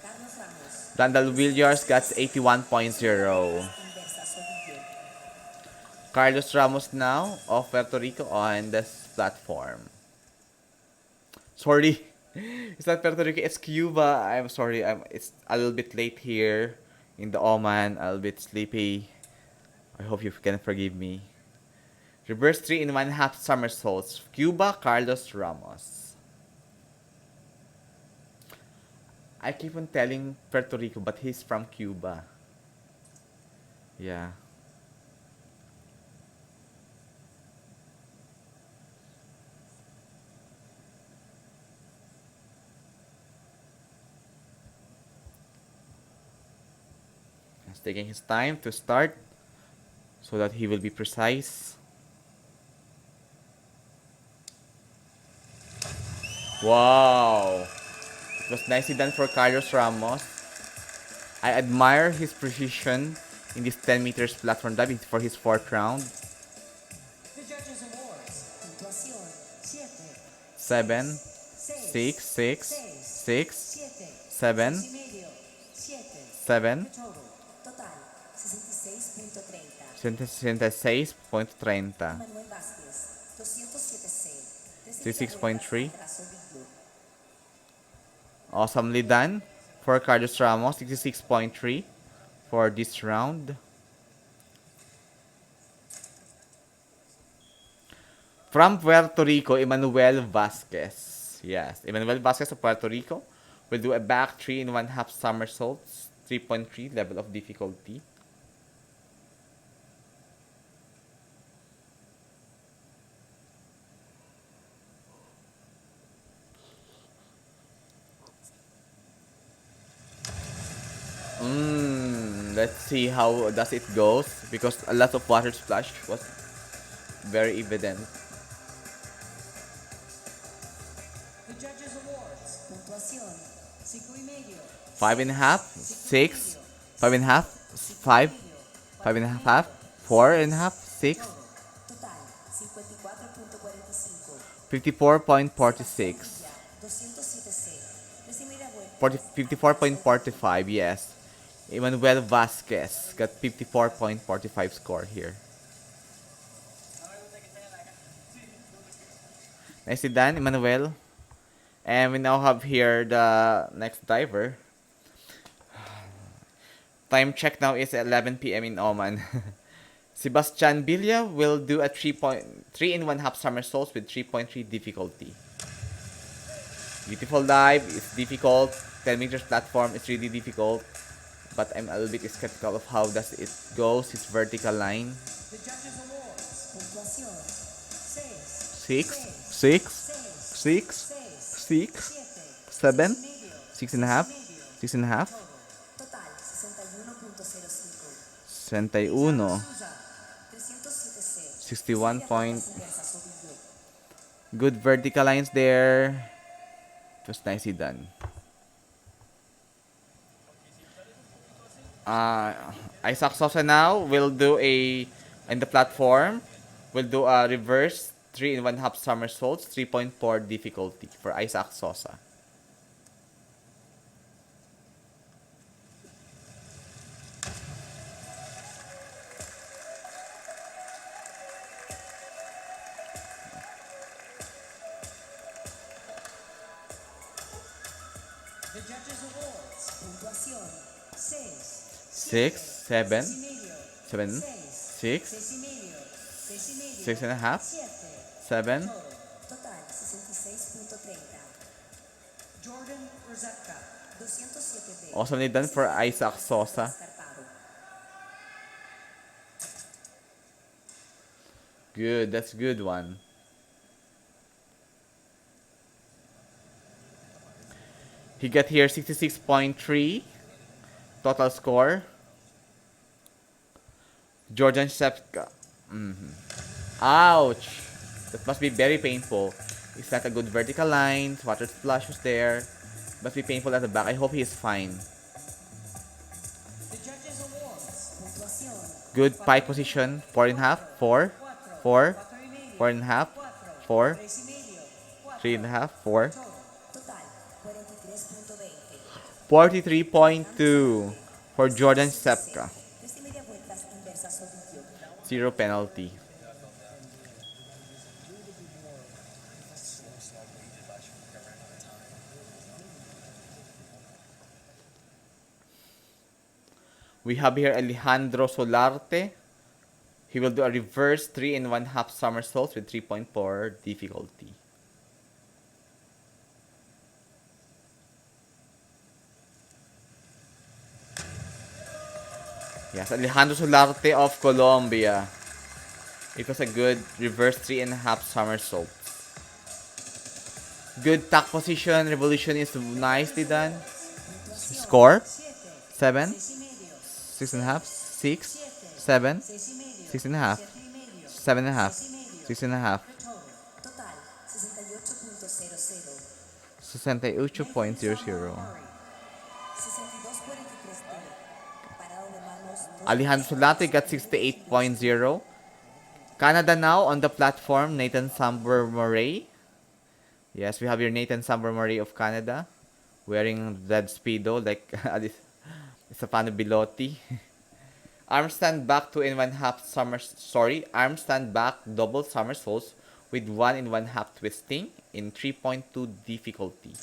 Carlos Ramos. Randall Villiers got 81.0. Inversa Sobillo. Carlos Ramos now of Puerto Rico on this platform. Sorry, it's not Puerto Rico, it's Cuba. I'm sorry, it's a little bit late here in the Oman, a little bit sleepy. I hope you can forgive me. Reverse 3 in 1/2 somersaults. Cuba, Carlos Ramos. I keep on telling Puerto Rico, but he's from Cuba. Yeah. He's taking his time to start so that he will be precise. Wow! It was nicely done for Carlos Ramos. I admire his precision in this 10 meters platform dive for his 4th round. The judges' awards. Puntuación. 7, 6. 6, 6, 6, 7, 6,5. 7, The total. Total 66.30. 66.30. Manuel Vázquez. 207C. 66.3. Brazo Biglo. Awesomely done for Carlos Ramos. 66.3 for this round. From Puerto Rico, Emmanuel Vázquez. Yes, Emmanuel Vázquez of Puerto Rico will do a back 3 in 1/2 somersaults. 3.3 level of difficulty. Let's see how does it goes because a lot of water splash was very evident. The judges' awards. Puntuación. 5,5. 5.5, 6, 5.5, 5, 5.5, 4.5, 6, Total 54.45. 54.46, 207C. Decimera vuelta. 54.45, yes. Emmanuel Vázquez got 54.45 score here. Nicely done, Emmanuel. And we now have here the next diver. Time check now is 11 p.m. in Oman. Sebastian Villa will do a 3 in 1/2 somersaults with 3.3 difficulty. Beautiful dive, it's difficult. 10 meters platform is really difficult. But I'm a little bit skeptical of how does it goes, his vertical line. The judges' awards. Puntuación. 6, 6, 6, 6, 7, 6.5, 6.5, Total 61.05. 61, 307C. 61 point. Inversa Sobillo. Good vertical lines there. It was nicely done. Isaac Sosa now will do in the platform, will do a reverse 3 in 1/2 somersaults, 3.4 difficulty for Isaac Sosa. The judges' awards. Puntuación. 6, 7, 7, 6, 6.5, 7. Total 66.30. Jordan Rosetta. 207B. Awesomely done for Isaac Sosa. Good, that's good one. He got here 66.3 total score. Jordan Shepka. Ouch! That must be very painful. It's not a good vertical line. Water splash was there. Must be painful at the back. I hope he is fine. The judges' awards. Puntuación. Good pike position. 4.5. 4. 4. 4.5. 4. 3.5. 4. Total 43.20. 43.2 for Jordan Sepka. 3 y media vueltas inversas ovillo. Zero penalty. We have here Alejandro Solarte. He will do a reverse 3.5 somersaults with 3.4 difficulty. Yes, Alejandro Solarte of Colombia. It was a good reverse 3.5 somersault. Good tack position. Revolution is nicely done. Score 7, 6.5, 6, 7, 6.5, 7.5, 6.5, Total 68.00. 68.00. 62.43D. Parado de manos. Alejandro Solate got 68.0. Canada now on the platform. Nathan Samber Murray. Yes, we have your Nathan Samber Murray of Canada. Wearing red speedo like Stefano Bilotti. Arm stand back 2.5 arm stand back double somersaults with 1.5 twisting in 3.2 difficulty.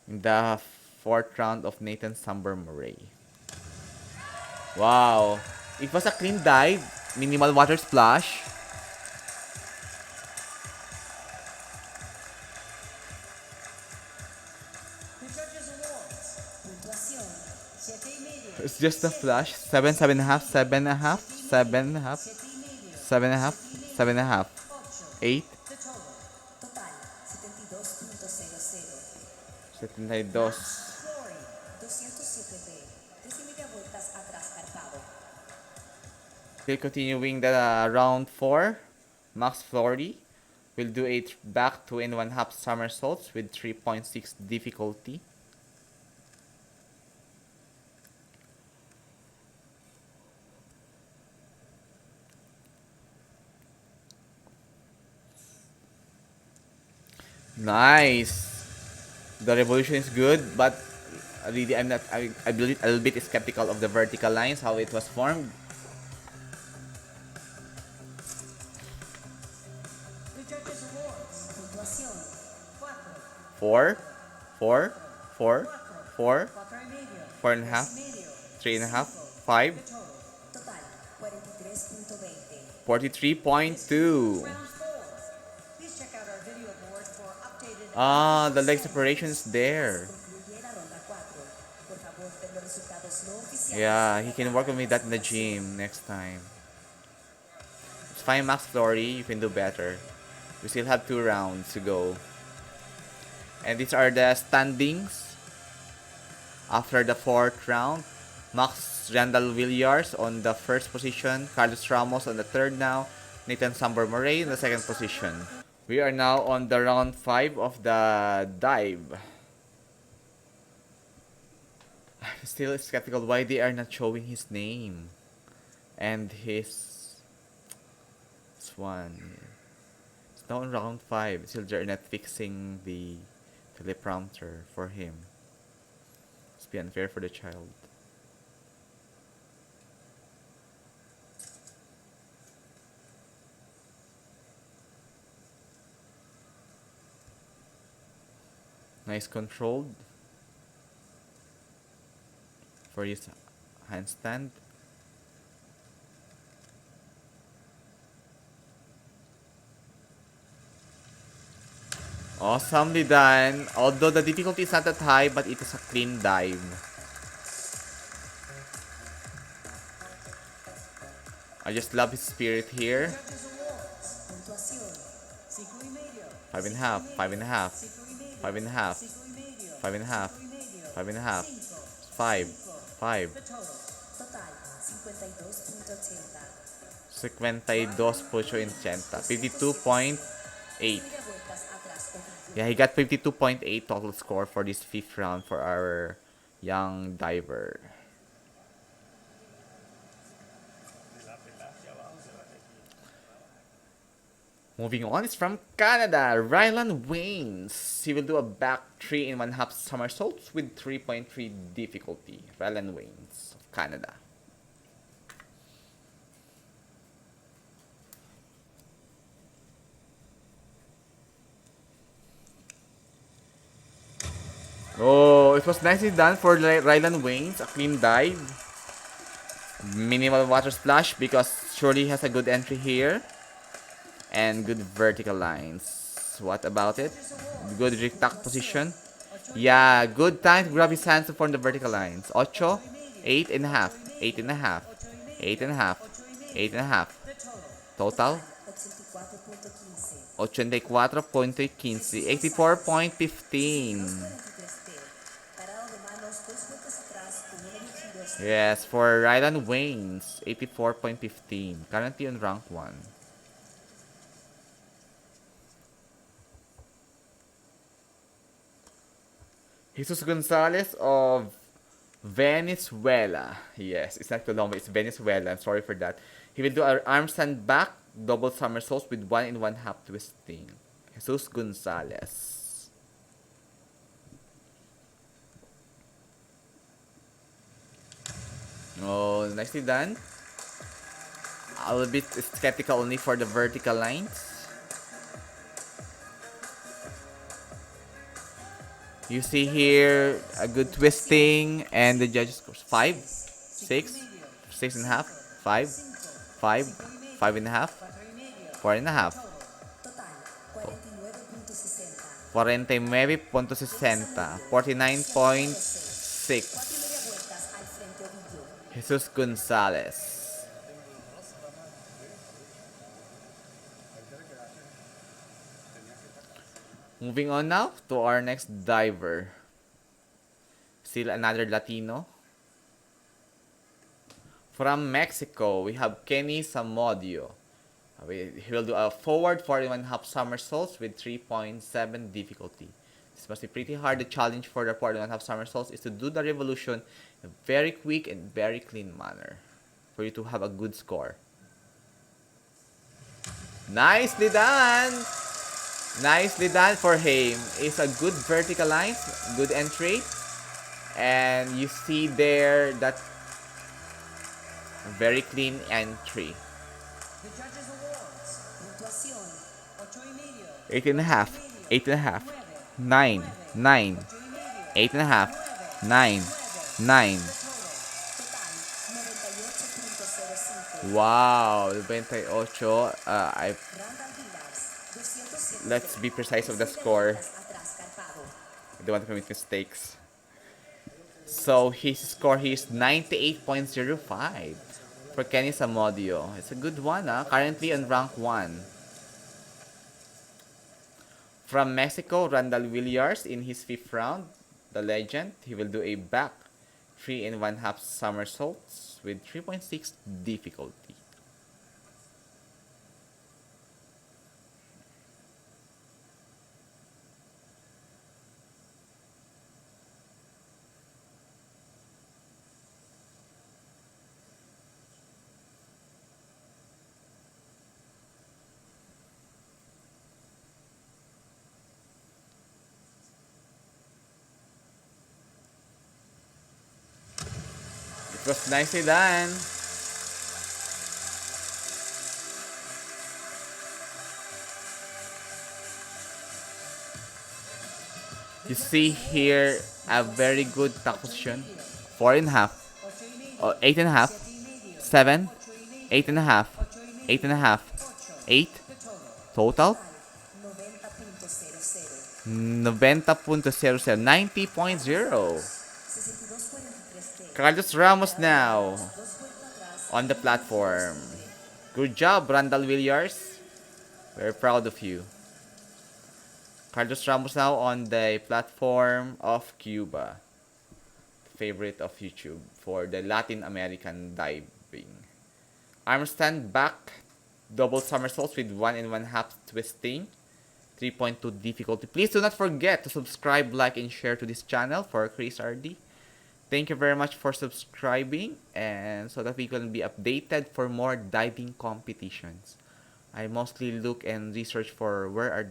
In the fourth round of Nathan Samber Murray. Wow. It was a clean dive. Minimal water splash. The judges' awards. Puntuación 7 y medio. It's just a flash. 7, 7.5, 7.5, 7.5, 7.5, 7.5, 8, The total. Total 72.00. 72. Glory 207D. 3 y media vueltas atrás carpado. Still continuing the round 4. Max Flory will do a back 2.5 somersaults with 3.6 difficulty. Nice. The revolution is good, but really I'm not. I believe a little bit skeptical of the vertical lines, how it was formed. The judges' awards. Puntuación 4. 4, 4, 4, 4, 4 y medio. 4.5, 3.5, 5, The total. Total 43.20. 43.2. Round 4. Please check out our video board for updated. The leg separation is there. Concluye la ronda 4. Por favor, ver los resultados no oficiales. Yeah, he can work with me that in the gym next time. It's fine, Max Flory. You can do better. We still have 2 rounds to go. And these are the standings after the 4th round. Max Randall Villiers on the 1st position. Carlos Ramos on the 3rd now. Nathan Samber Murray in the 2nd position. We are now on the round 5 of the dive. I'm still skeptical why they are not showing his name and his swan. It's now in round 5. Still they're not fixing the teleprompter for him. It's be unfair for the child. Nice controlled for his handstand. Awesomely done. Although the difficulty is not that high, but it is a clean dive. I just love his spirit here. Puntuación 5 y medio. 5.5, 5.5, 5.5, 5.5, 5.5, 5, 5, The total. Total 52.80. 52.80. 52.8. vueltas atrás o vídeo. Yeah, he got 52.8 total score for this fifth round for our young diver. Moving on is from Canada, Rylan Waynes. He will do a back 3 in 1/2 somersaults with 3.3 difficulty. Rylan Waynes of Canada. Oh, it was nicely done for Rylan Waynes. A clean dive. Minimal water splash because surely he has a good entry here. And good vertical lines. What about it? Good retact position. Yeah, good time to grab his hands to form the vertical lines. Ocho, 8.5, 8.5, 8.5, 8.5. Total, 84.15, 84.15. Parado de manos, dos vueltas atrás, puño de giros. Yes, for Rylan Waynes, 84.15. Currently on rank 1. Jesus Gonzalez of Venezuela. Yes, it's not Colombia, it's Venezuela. I'm sorry for that. He will do an arm stand back, double somersaults with 1 in 1/2 twisting. Jesus Gonzalez. Oh, nicely done. A little bit skeptical only for the vertical lines. You see here a good twisting, and the judges scores 5, 6, 6.5, 5, 5, 5.5, 4.5. Total, 49.60. 49.60, 49.6. Vueltas al frente o vídeo. Jesus Gonzalez. Moving on now to our next diver. Still another Latino. From Mexico, we have Kenny Samodio. He will do a forward 41.5 somersaults with 3.7 difficulty. This must be pretty hard. The challenge for the 41.5 somersaults is to do the revolution in a very quick and very clean manner for you to have a good score. Nicely done! Nicely done for him. It's a good vertical line, good entry. And you see there that very clean entry. The judges awards. Puntuación. 8.5. 8.5, 8.5, 9, 9, 8.5, 9, 9. Total, 98.05. Wow, 98. Let's be precise of the score. I don't want to commit mistakes. So his score here is 98.05 for Kenny Samodio. It's a good one, currently on rank 1. From Mexico, Randall Villiers in his 5th round, the legend. He will do a back 3 in 1/2 somersaults with 3.6 difficulty. It was nicely done. You see here a very good tack position. 4.5, 8.5, 7, 8.5, 8.5, 8. Total 90.00, 90.0. Carlos Ramos now on the platform. Good job, Randall Villiers. We're proud of you. Carlos Ramos now on the platform of Cuba. Favorite of YouTube for the Latin American diving. Armstand back, double somersaults with 1.5 twisting. 3.2 difficulty. Please do not forget to subscribe, like, and share to this channel for Chris RD. Thank you very much for subscribing, and so that we can be updated for more diving competitions. I mostly look and research for where are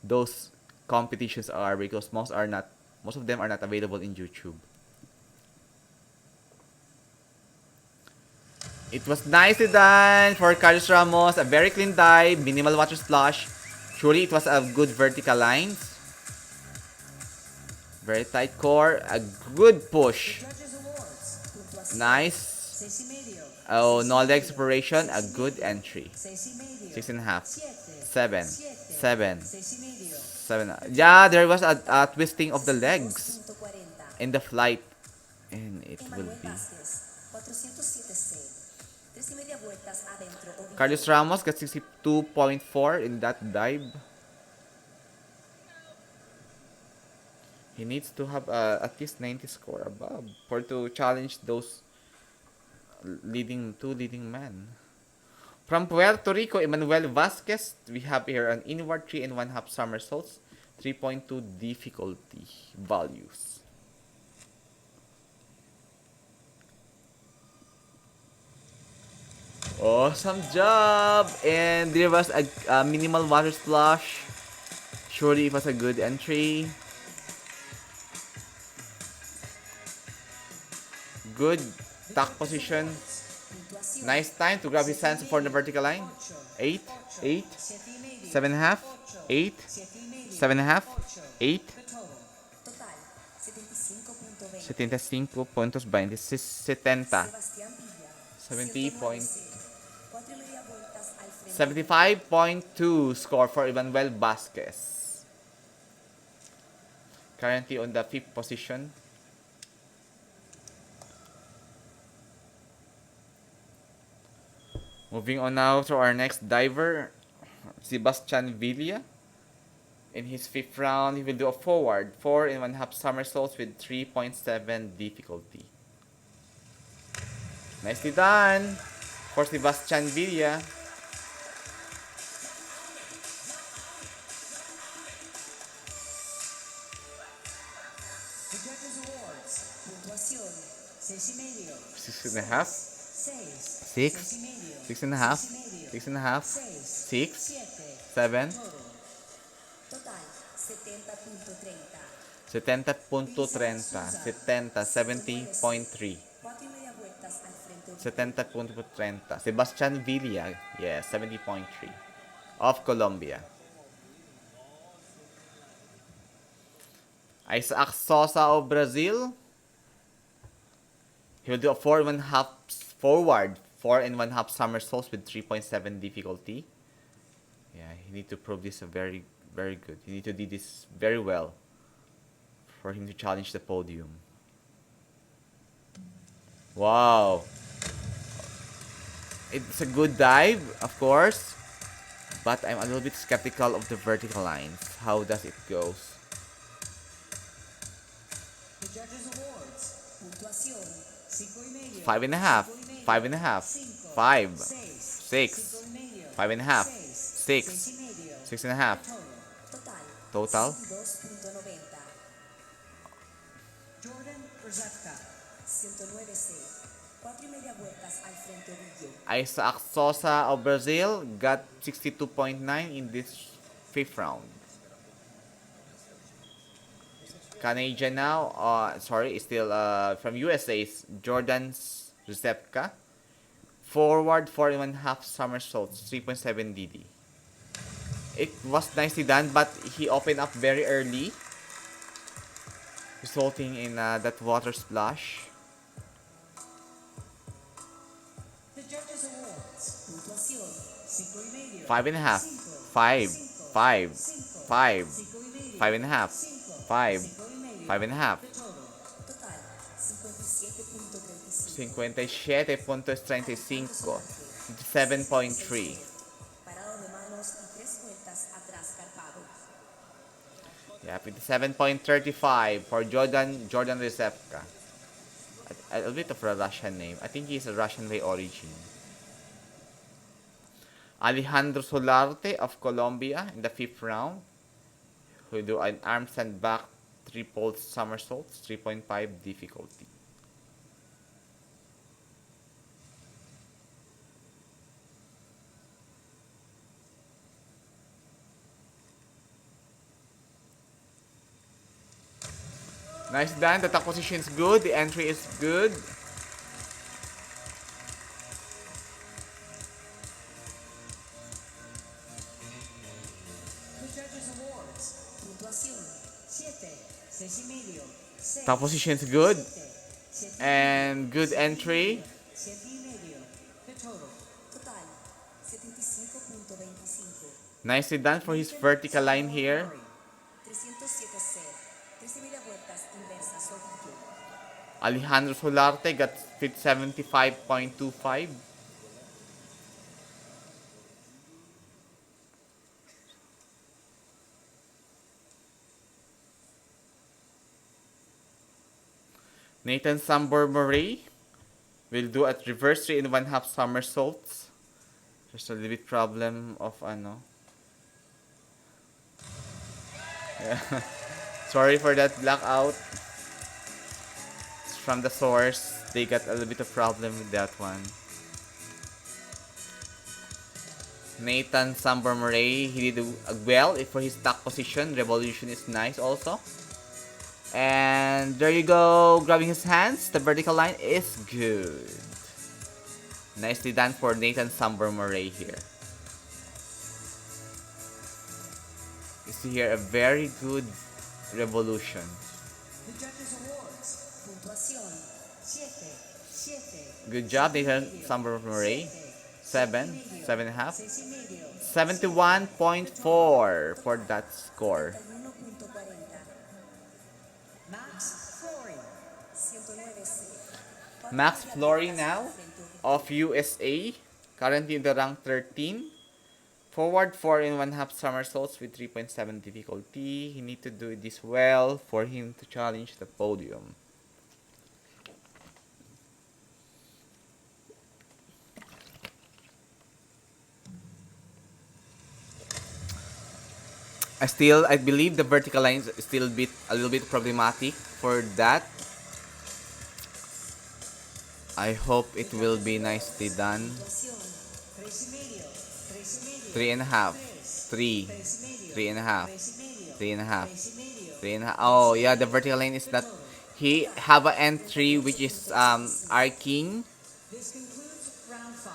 those competitions are, because most of them are not available in YouTube. It was nicely done for Carlos Ramos. A very clean dive, minimal water splash. Surely it was a good vertical lines. Very tight core. A good push. Nice. Oh, no leg separation. A good entry. 6.5. 7. 7. 7. Yeah, there was a twisting of the legs in the flight. And it will be. Carlos Ramos got 62.4 in that dive. He needs to have at least 90 score above for to challenge those two leading men. From Puerto Rico, Emmanuel Vasquez, we have here an inward 3.5 somersaults, 3.2 difficulty values. Awesome job! And there was a minimal water splash. Surely it was a good entry. Good tack position. Nice time to grab his hands for the vertical line. 8, 8, 7.5, 8, 7.5, 8. 75 puntos 20, 70. 75.2 score for Emmanuel Vasquez. Currently on the 5th position. Moving on now to our next diver, Sebastian Villa. In his 5th round, he will do a forward 4.5 somersaults with 3.7 difficulty. Nicely done for Sebastian Villa. The judges' awards. Puntuación 6.5. 6.5. 6. 6.5. 6.5. 6. 7. Total 70.30. 70.30. 70.3. 70.30. Sebastian Villa, yes, 70.3 of Colombia. Isaac Sosa of Brazil. He will do a 4.5 forward, 4.5 somersaults with 3.7 difficulty. Yeah, he need to prove this very, very good. He need to do this very well for him to challenge the podium. Wow. It's a good dive, of course, but I'm a little bit skeptical of the vertical lines. How does it go? The judges' awards. Puntuación 5.5. 5.5. 5.5. 5. 6. 5.5. 6. 6.5. Total. Jordan Rosetta. 109C. 4.5 vueltas al frente orillo. Isaac Sosa of Brazil got 62.9 in this 5th round. Canadian now, still from USA's Jordan Rzepka. Forward 4.5 somersaults, 3.7 DD. It was nicely done, but he opened up very early, resulting in that water splash. The judges' awards. Puntuación 5.5. 5.5. 5. 5. 5. 5.5. 5. 5.5. 57.35. 7.3. Yeah, 57.35 for Jordan Rzepka. A bit of a Russian name. I think he's a Russian by origin. Alejandro Solarte of Colombia in the 5th round, who do an arm stand back triple somersaults, 3.5 difficulty. Nice done. The top position is good. The entry is good. The Judges Awards. Puntuación 7, 6,5, 6, Top position is good. 7, And good entry. 7,5. The total. Total 75.25. Nicely done for his vertical line here. 307 C. 13,000 vueltas inversas solito. Alejandro Solarte got fit 75.25. Nathan Sambor Murray will do a reverse 3 and 1/2 somersaults. Just a little bit problem of ano. Yeah. Sorry for that blackout. It's from the source. They got a little bit of problem with that one. Nathan Sambor Murray, he did well for his stock position. Revolution is nice also. And there you go, grabbing his hands. The vertical line is good. Nicely done for Nathan Sambor Murray here. You see here a very good revolution. The Judges Awards. Puntuación 7, 7. Good job, Nathan Sambor Murray. 7, 7.5. 6,5. 71.4 for that score. 1.40. Max Flory 109 C. Max Flory now of USA, currently in the rank 13. Forward 4 and 1/2 somersaults with 3.7 difficulty. He need to do this well for him to challenge the podium. I believe the vertical line is still a little bit problematic for that. I hope it will be nicely done. 3.5, 3, 3.5, 3.5, 3.5. Oh yeah, the vertical line is not. He have an entry which is arcing. This concludes round 5.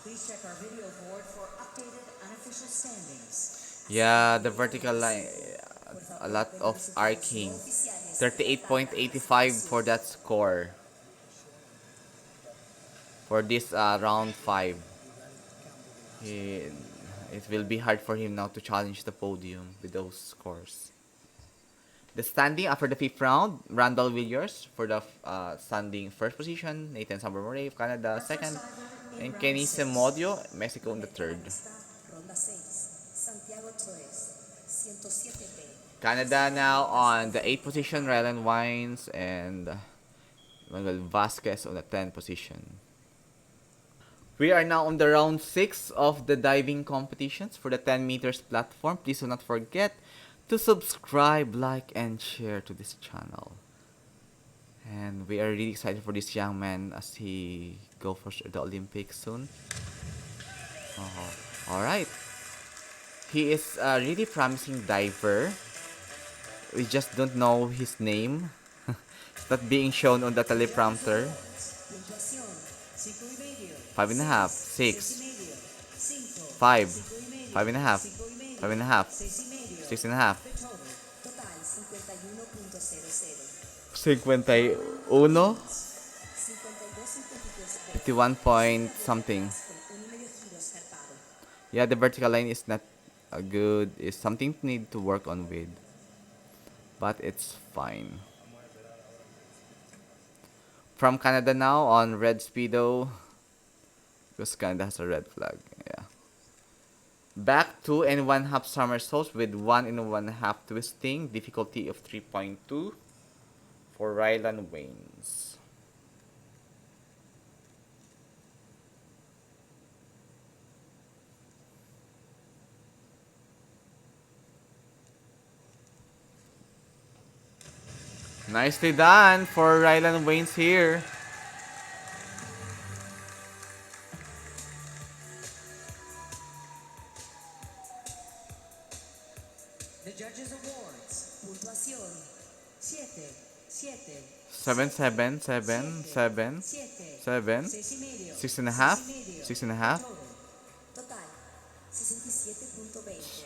Please check our video board for updated unofficial standings. Yeah, the vertical line, a lot of arcing. 38.85 for that score. For this round 5. It will be hard for him now to challenge the podium with those scores. The standing after the 5th round, Randall Villiers for the standing first position, Nathan Sambor Murray of Canada second, and Kenny Semodio, Mexico in the third. Ronda 6. Santiago 107 B. Canada now on the 8th position, Rylan Wines and Manuel Vasquez on the 10th position. We are now on the round 6 of the diving competitions for the 10 meters platform. Please do not forget to subscribe, like, and share to this channel. And we are really excited for this young man as he go for the Olympics soon. Alright. He is a really promising diver. We just don't know his name. It's not being shown on the teleprompter. Puntuación 5,5. 5.5, 6, 5, 5.5, 5.5, 6.5. Total 51.00. 51, 51 point something. Yeah, the vertical line is not good. It's something to need to work on with. But it's fine. From Canada now on red speedo. Because Canada has a red flag. Yeah. Back 2 and 1/2 somersaults with 1 and 1/2 twisting. Difficulty of 3.2 for Rylan Waynes. Nicely done for Rylan Waynes here. The Judges Awards. Puntuación. 7, 7, 7, 7, 7, 7, 7, 7, 7, 7, 6 y medio, 6 and a 6 y half, medio. 6 and a The half, total. Total. 67.20.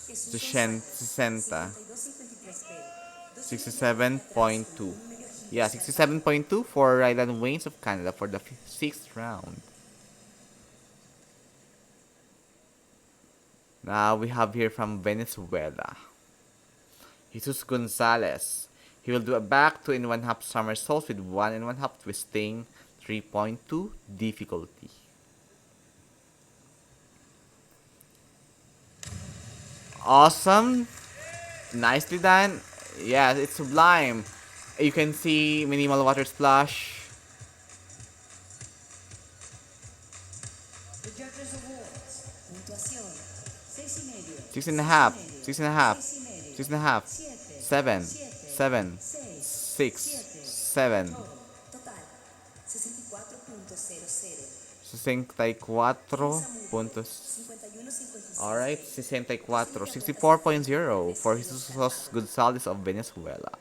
Jesús González. 60, 52.53 P. 2 milímetros atrás con 67.2. 1 medio Yeah, giros carpado. 67.2 for Rylan Waynes of Canada for the sixth round. Now we have here from Venezuela, Jesus Gonzalez. He will do a back 2 and 1/2 somersaults with 1 and 1/2 twisting, 3.2 difficulty. Awesome. Nicely done. Yeah, it's sublime. You can see minimal water splash. The Judges Awards. Puntuación. 6 y medio, 6 and a 6 y half, medio, 6 and a half, 6 y medio, 6 and a half, 7, 7, 7, 7, 6, 6, 7. 7, Total. Total. 64.00. 64 Kenny Samudio. puntos. 51.56 Alright, P. 64, 12 milímetros atrás con 1 64.0 medio for giros Jesus carpado. Gonzalez of Venezuela.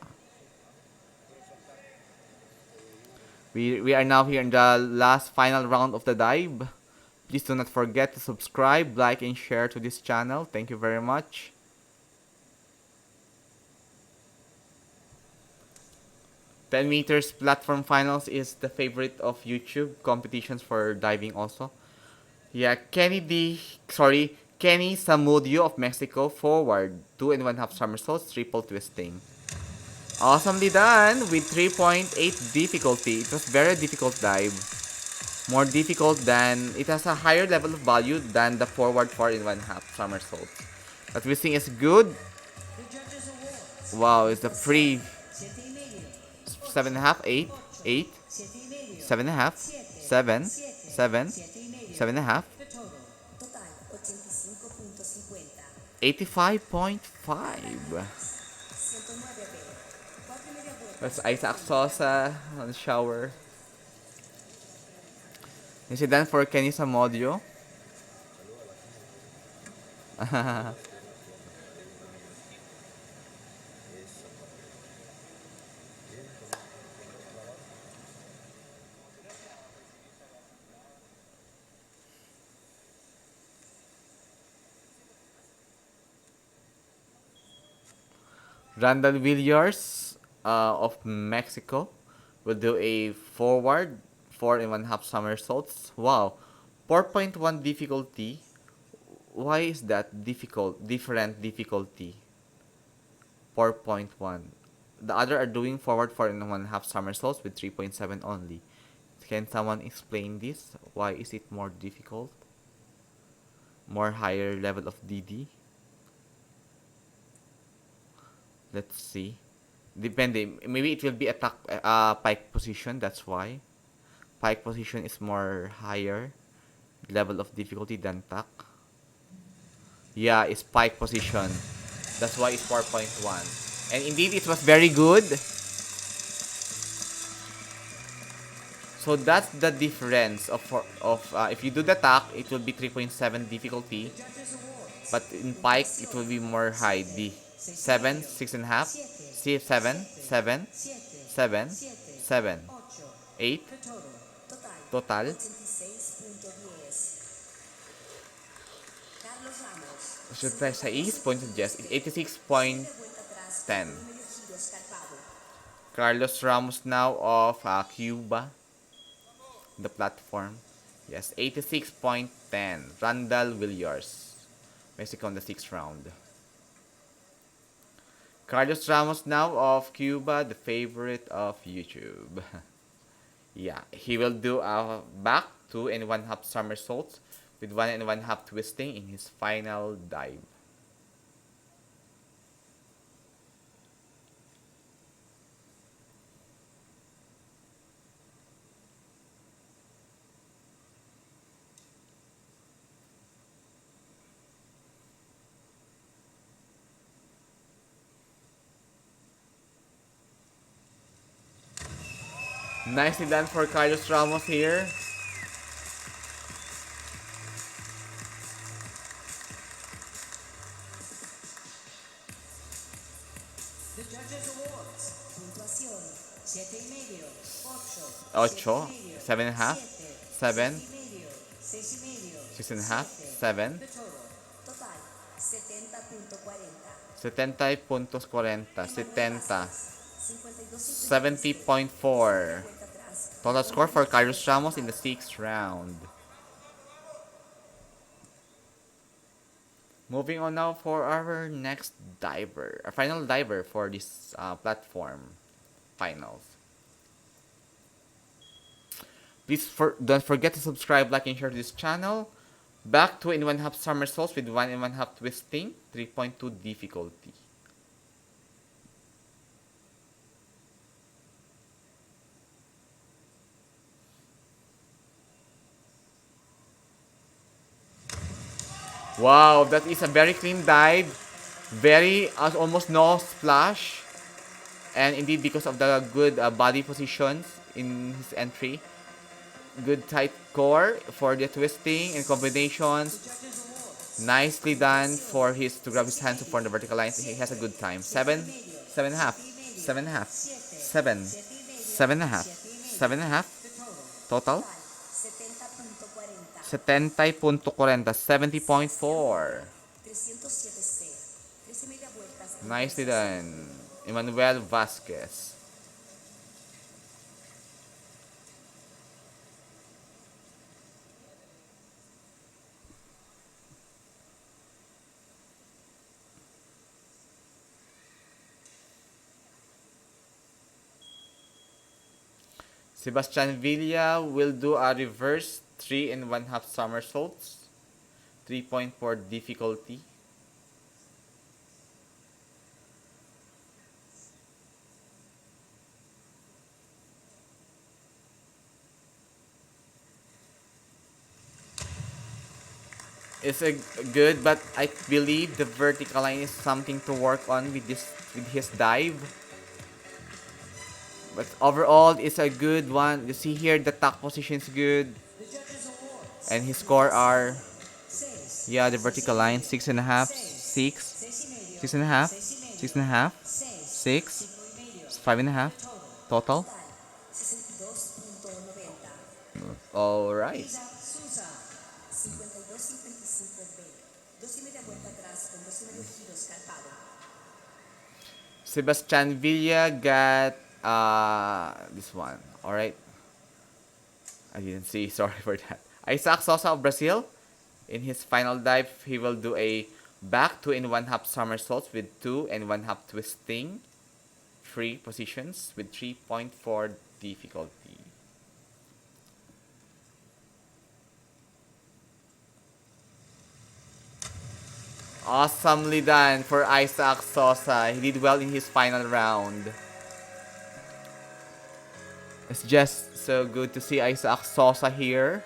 We are now here in the last final round of the dive. Please do not forget to subscribe, like, and share to this channel. Thank you very much. 10 meters platform finals is the favorite of YouTube competitions for diving also. Yeah, Kenny Samudio of Mexico forward 2 and 1/2 somersaults, triple twisting. Awesomely done with 3.8 difficulty. It was very difficult dive. More difficult than, it has a higher level of value than the forward 4 and 1/2 somersault. The twisting is good. The Judges Awards. Wow, it's the Puntuación. free 7 y medio, 7 and 8, a half, 8, 8, 8, 7 y medio, 7 and 1/2, 7, 7, 7, 7, 7 y medio. 7 and 1/2, The total. Total. 85.50. 85.5. 109 B. 4 y media That's vueltas. Isaac Sosa on the shower. Is it done for Kenny Samodio? Randall Villiers of Mexico will do a forward 4 and 1/2 somersaults. Wow, 4.1 difficulty. Why is that difficult? Different difficulty. 4.1. The other are doing forward 4 and 1/2 somersaults with 3.7 only. Can someone explain this? Why is it more difficult? More higher level of DD? Let's see. Depending. Maybe it will be attack pike position. That's why. Pike position is more higher level of difficulty than tack. Yeah, it's pike position. That's why it's 4.1. And indeed, it was very good. So that's the difference of if you do the tack, it will be 3.7 difficulty. The Judges Awards. But in pike, it will be Puntuación. more high. 7, D 6 y 7, medio, 6 and 1/2, 7, C 7, 7, 7, 7, 7, 7, 7, 8. 8 The total. Total. total. 86.10. Carlos Ramos. Should I say 86.10. 9 vuelta atrás con 1 10. medio giro escarpado. Carlos Ramos now of Cuba, the platform. Yes, 86.10. Randall Villiers, Mexico in the 6th round. Carlos Ramos now of Cuba, the favorite of YouTube. Yeah, he will do a back 2 and 1/2 somersaults with 1 and 1/2 twisting in his final dive. Nicely done for Carlos Ramos here. The Judges Awards. Puntuación. 7,5. 8. 8, 7,5. 7.5, 7. 7, 6,5. 6,5. 6.5, 7. 7, The total. Total. 70.40. 70.40, Emanuel 70, Vázquez. 52.57. 70.4. Vuelta atrás. Total Con score 1 for medio Carlos giro Ramos in the escapado. 6th round. Moving on now for our next diver, our final diver for this platform finals. Please don't forget to subscribe, like, and share this channel. Back to in one half somersaults with 1 and 1/2 twisting, 3.2 difficulty. Wow, that is a very clean dive. Very, almost no splash. And indeed, because of the good body positions in his entry, good tight core for the twisting and The combinations. Judges Awards. Nicely done Puntuación. for his to grab his 6 y hands medio. upon the vertical lines. He has a 7. good time. 7 y 7, medio. 7.5, 7 y medio. 7.5, 7. 7, 7 y medio. 7.5, 7 y medio. 7.5. The total. Total Total. 70.40. 70.40, Sebastián 70.4. Villa. 307C. 3 y media vueltas en Nicely pulsación. done. Emmanuel Vasquez. Sebastian Villa will do a reverse 3 and 1/2 somersaults. 3.4 difficulty. It's a good, but I believe the vertical line is something to work on with his dive. But overall, it's a good one. You see here, the tack position is good, The Judges Awards. and his score are, Puntuación. 6. yeah, the 6 y vertical line medio. 6.5, 6. 6, 6 y medio. 6.5, 6 y medio. 6.5, 6. 6, 5 y medio. 5.5 The total. total. Total. 62.90. All right. Isa Sousa. 52.55B. 2 y media vuelta atrás con 2 y medio giro escarpado. Sebastian Villa got this one. All right. I didn't see. Sorry for that. Isaac Sosa of Brazil. In his final dive, he will do a back 2 and 1/2 somersaults with 2 and 1/2 twisting. Free positions with 3.4 difficulty. Awesomely done for Isaac Sosa. He did well in his final round. It's just so good to see Isaac Sosa here.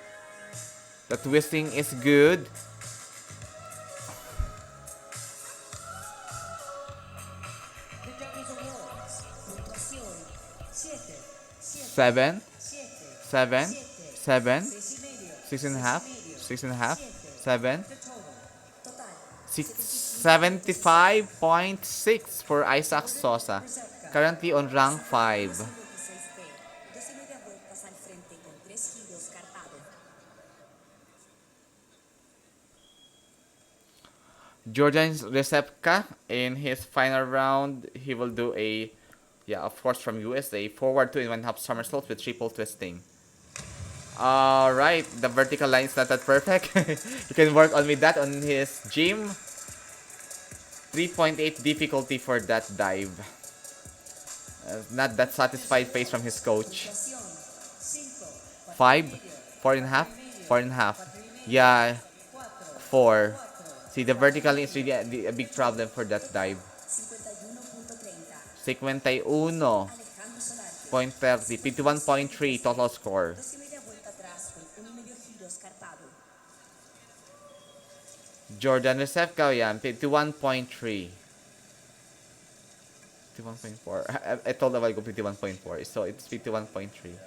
The twisting is good. The Judges Awards. Puntuación. 7. 7. 7, 7. 7, 7. 7, 6 y medio. 6.5, 6 y medio. 6.5, 7. 7, The total. Total. 75.6 for Isaac Sosa. Reserva. Currently on rank 5. 56B. 2 y media vueltas al frente con 3 giros carpado. Jordan Recepka in his final round, he will do a, yeah, of course from USA, forward 2 and 1/2 somersaults with triple twisting. Alright, the vertical line is not that perfect. You can work on with that on his gym. 3.8 difficulty for that dive. Not that satisfied face from his coach. Puntuación. 5. 5, 4.5, 4.5. Yeah, 4. 4. See, the vertical is really a big problem for that dive. 51.30. 51.30, Alejandro Solarte. 51.3 total score. 2 y media vuelta atrás con 1 y medio giro escarpado. Jordan Recepka, yan, 51.3. 51.4. I told a while ago 51.4. So it's 51.3.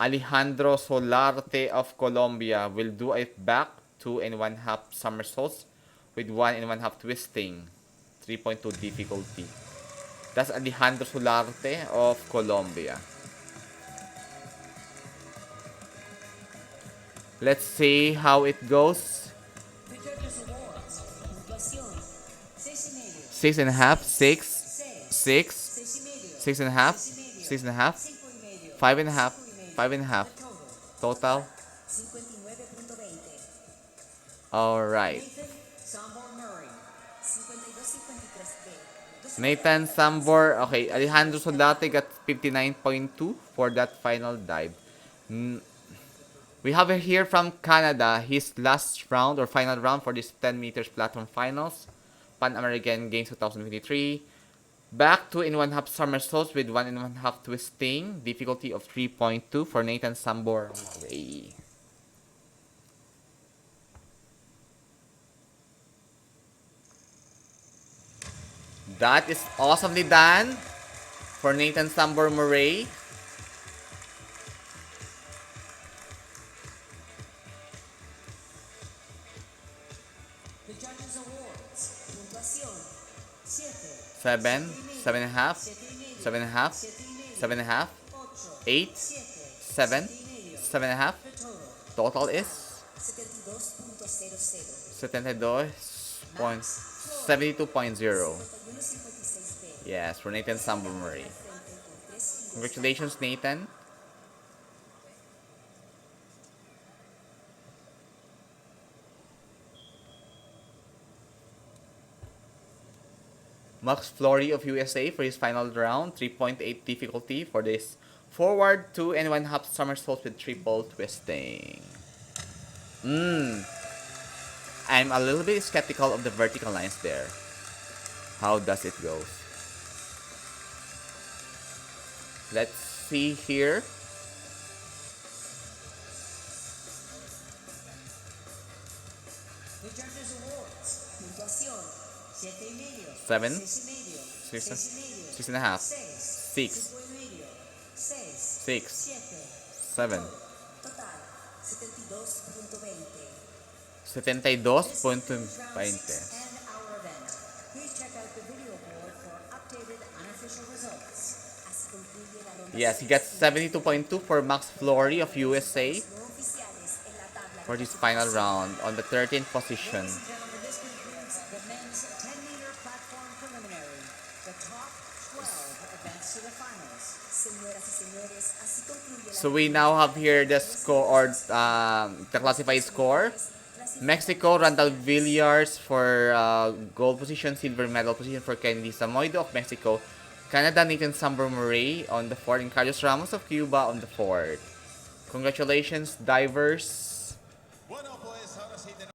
Alejandro Solarte of Colombia will do a back 2.5 somersaults with 1.5 twisting. 3.2 difficulty. That's Alejandro Solarte of Colombia. Let's see how it goes. The judges' awards. Puntuación. 6.5. 6.5, 6, 6, 6.5. 6.5, 6.5, 5.5. 5.5, 5.5. The Total. 59.20. Alright. Nathan Sambor Murray. 52.53B. Nathan Sambor. Okay, Alejandro Solarte got 59.2 for that final dive. We have here from Canada, his last round or final round for this 10 meters platform finals. Pan American Games 2023. Back 2.5 somersaults with 1.5 twisting. Difficulty of 3.2 for Nathan Sambor. Okay. That is awesomely done for Nathan Sambor Murray. The judges' awards. Puntuación. 7. 7, 7.5, 7.5, 7.5, 8, 7, 7.5. The total. Total is 72.00. 72.0. 51.56B. Yes, for Nathan Sambor Murray. Congratulations, Nathan. Max Flory of USA for his final round, 3.8 difficulty for this forward 2.5 somersaults with triple twisting. I'm a little bit skeptical of the vertical lines there. How does it go? Let's see here. The judges' awards. Puntuación. 7.5. 7, 6.5. 6, 6.5, 6, 6, 7, Total. 72.20. 72.20. And our event. Please check out the video board for updated unofficial results. Así concluye la ronda. Yes, he got 72.2 for Max Flory of USA No oficiales en la tabla. for his final round on the 13th position. Ladies and gentlemen, this concludes the men's 10-meter platform preliminary. The top 12 advance to the finals. Señoras y señores, así concluye la So we now have here the score or the classified score. Mexico, Randall Villiers for gold position, silver medal position for Kennedy Samoido of Mexico. Canada, Nathan Sambor Murray on the fourth, and Carlos Ramos of Cuba on the fourth. Congratulations, divers. Bueno, pues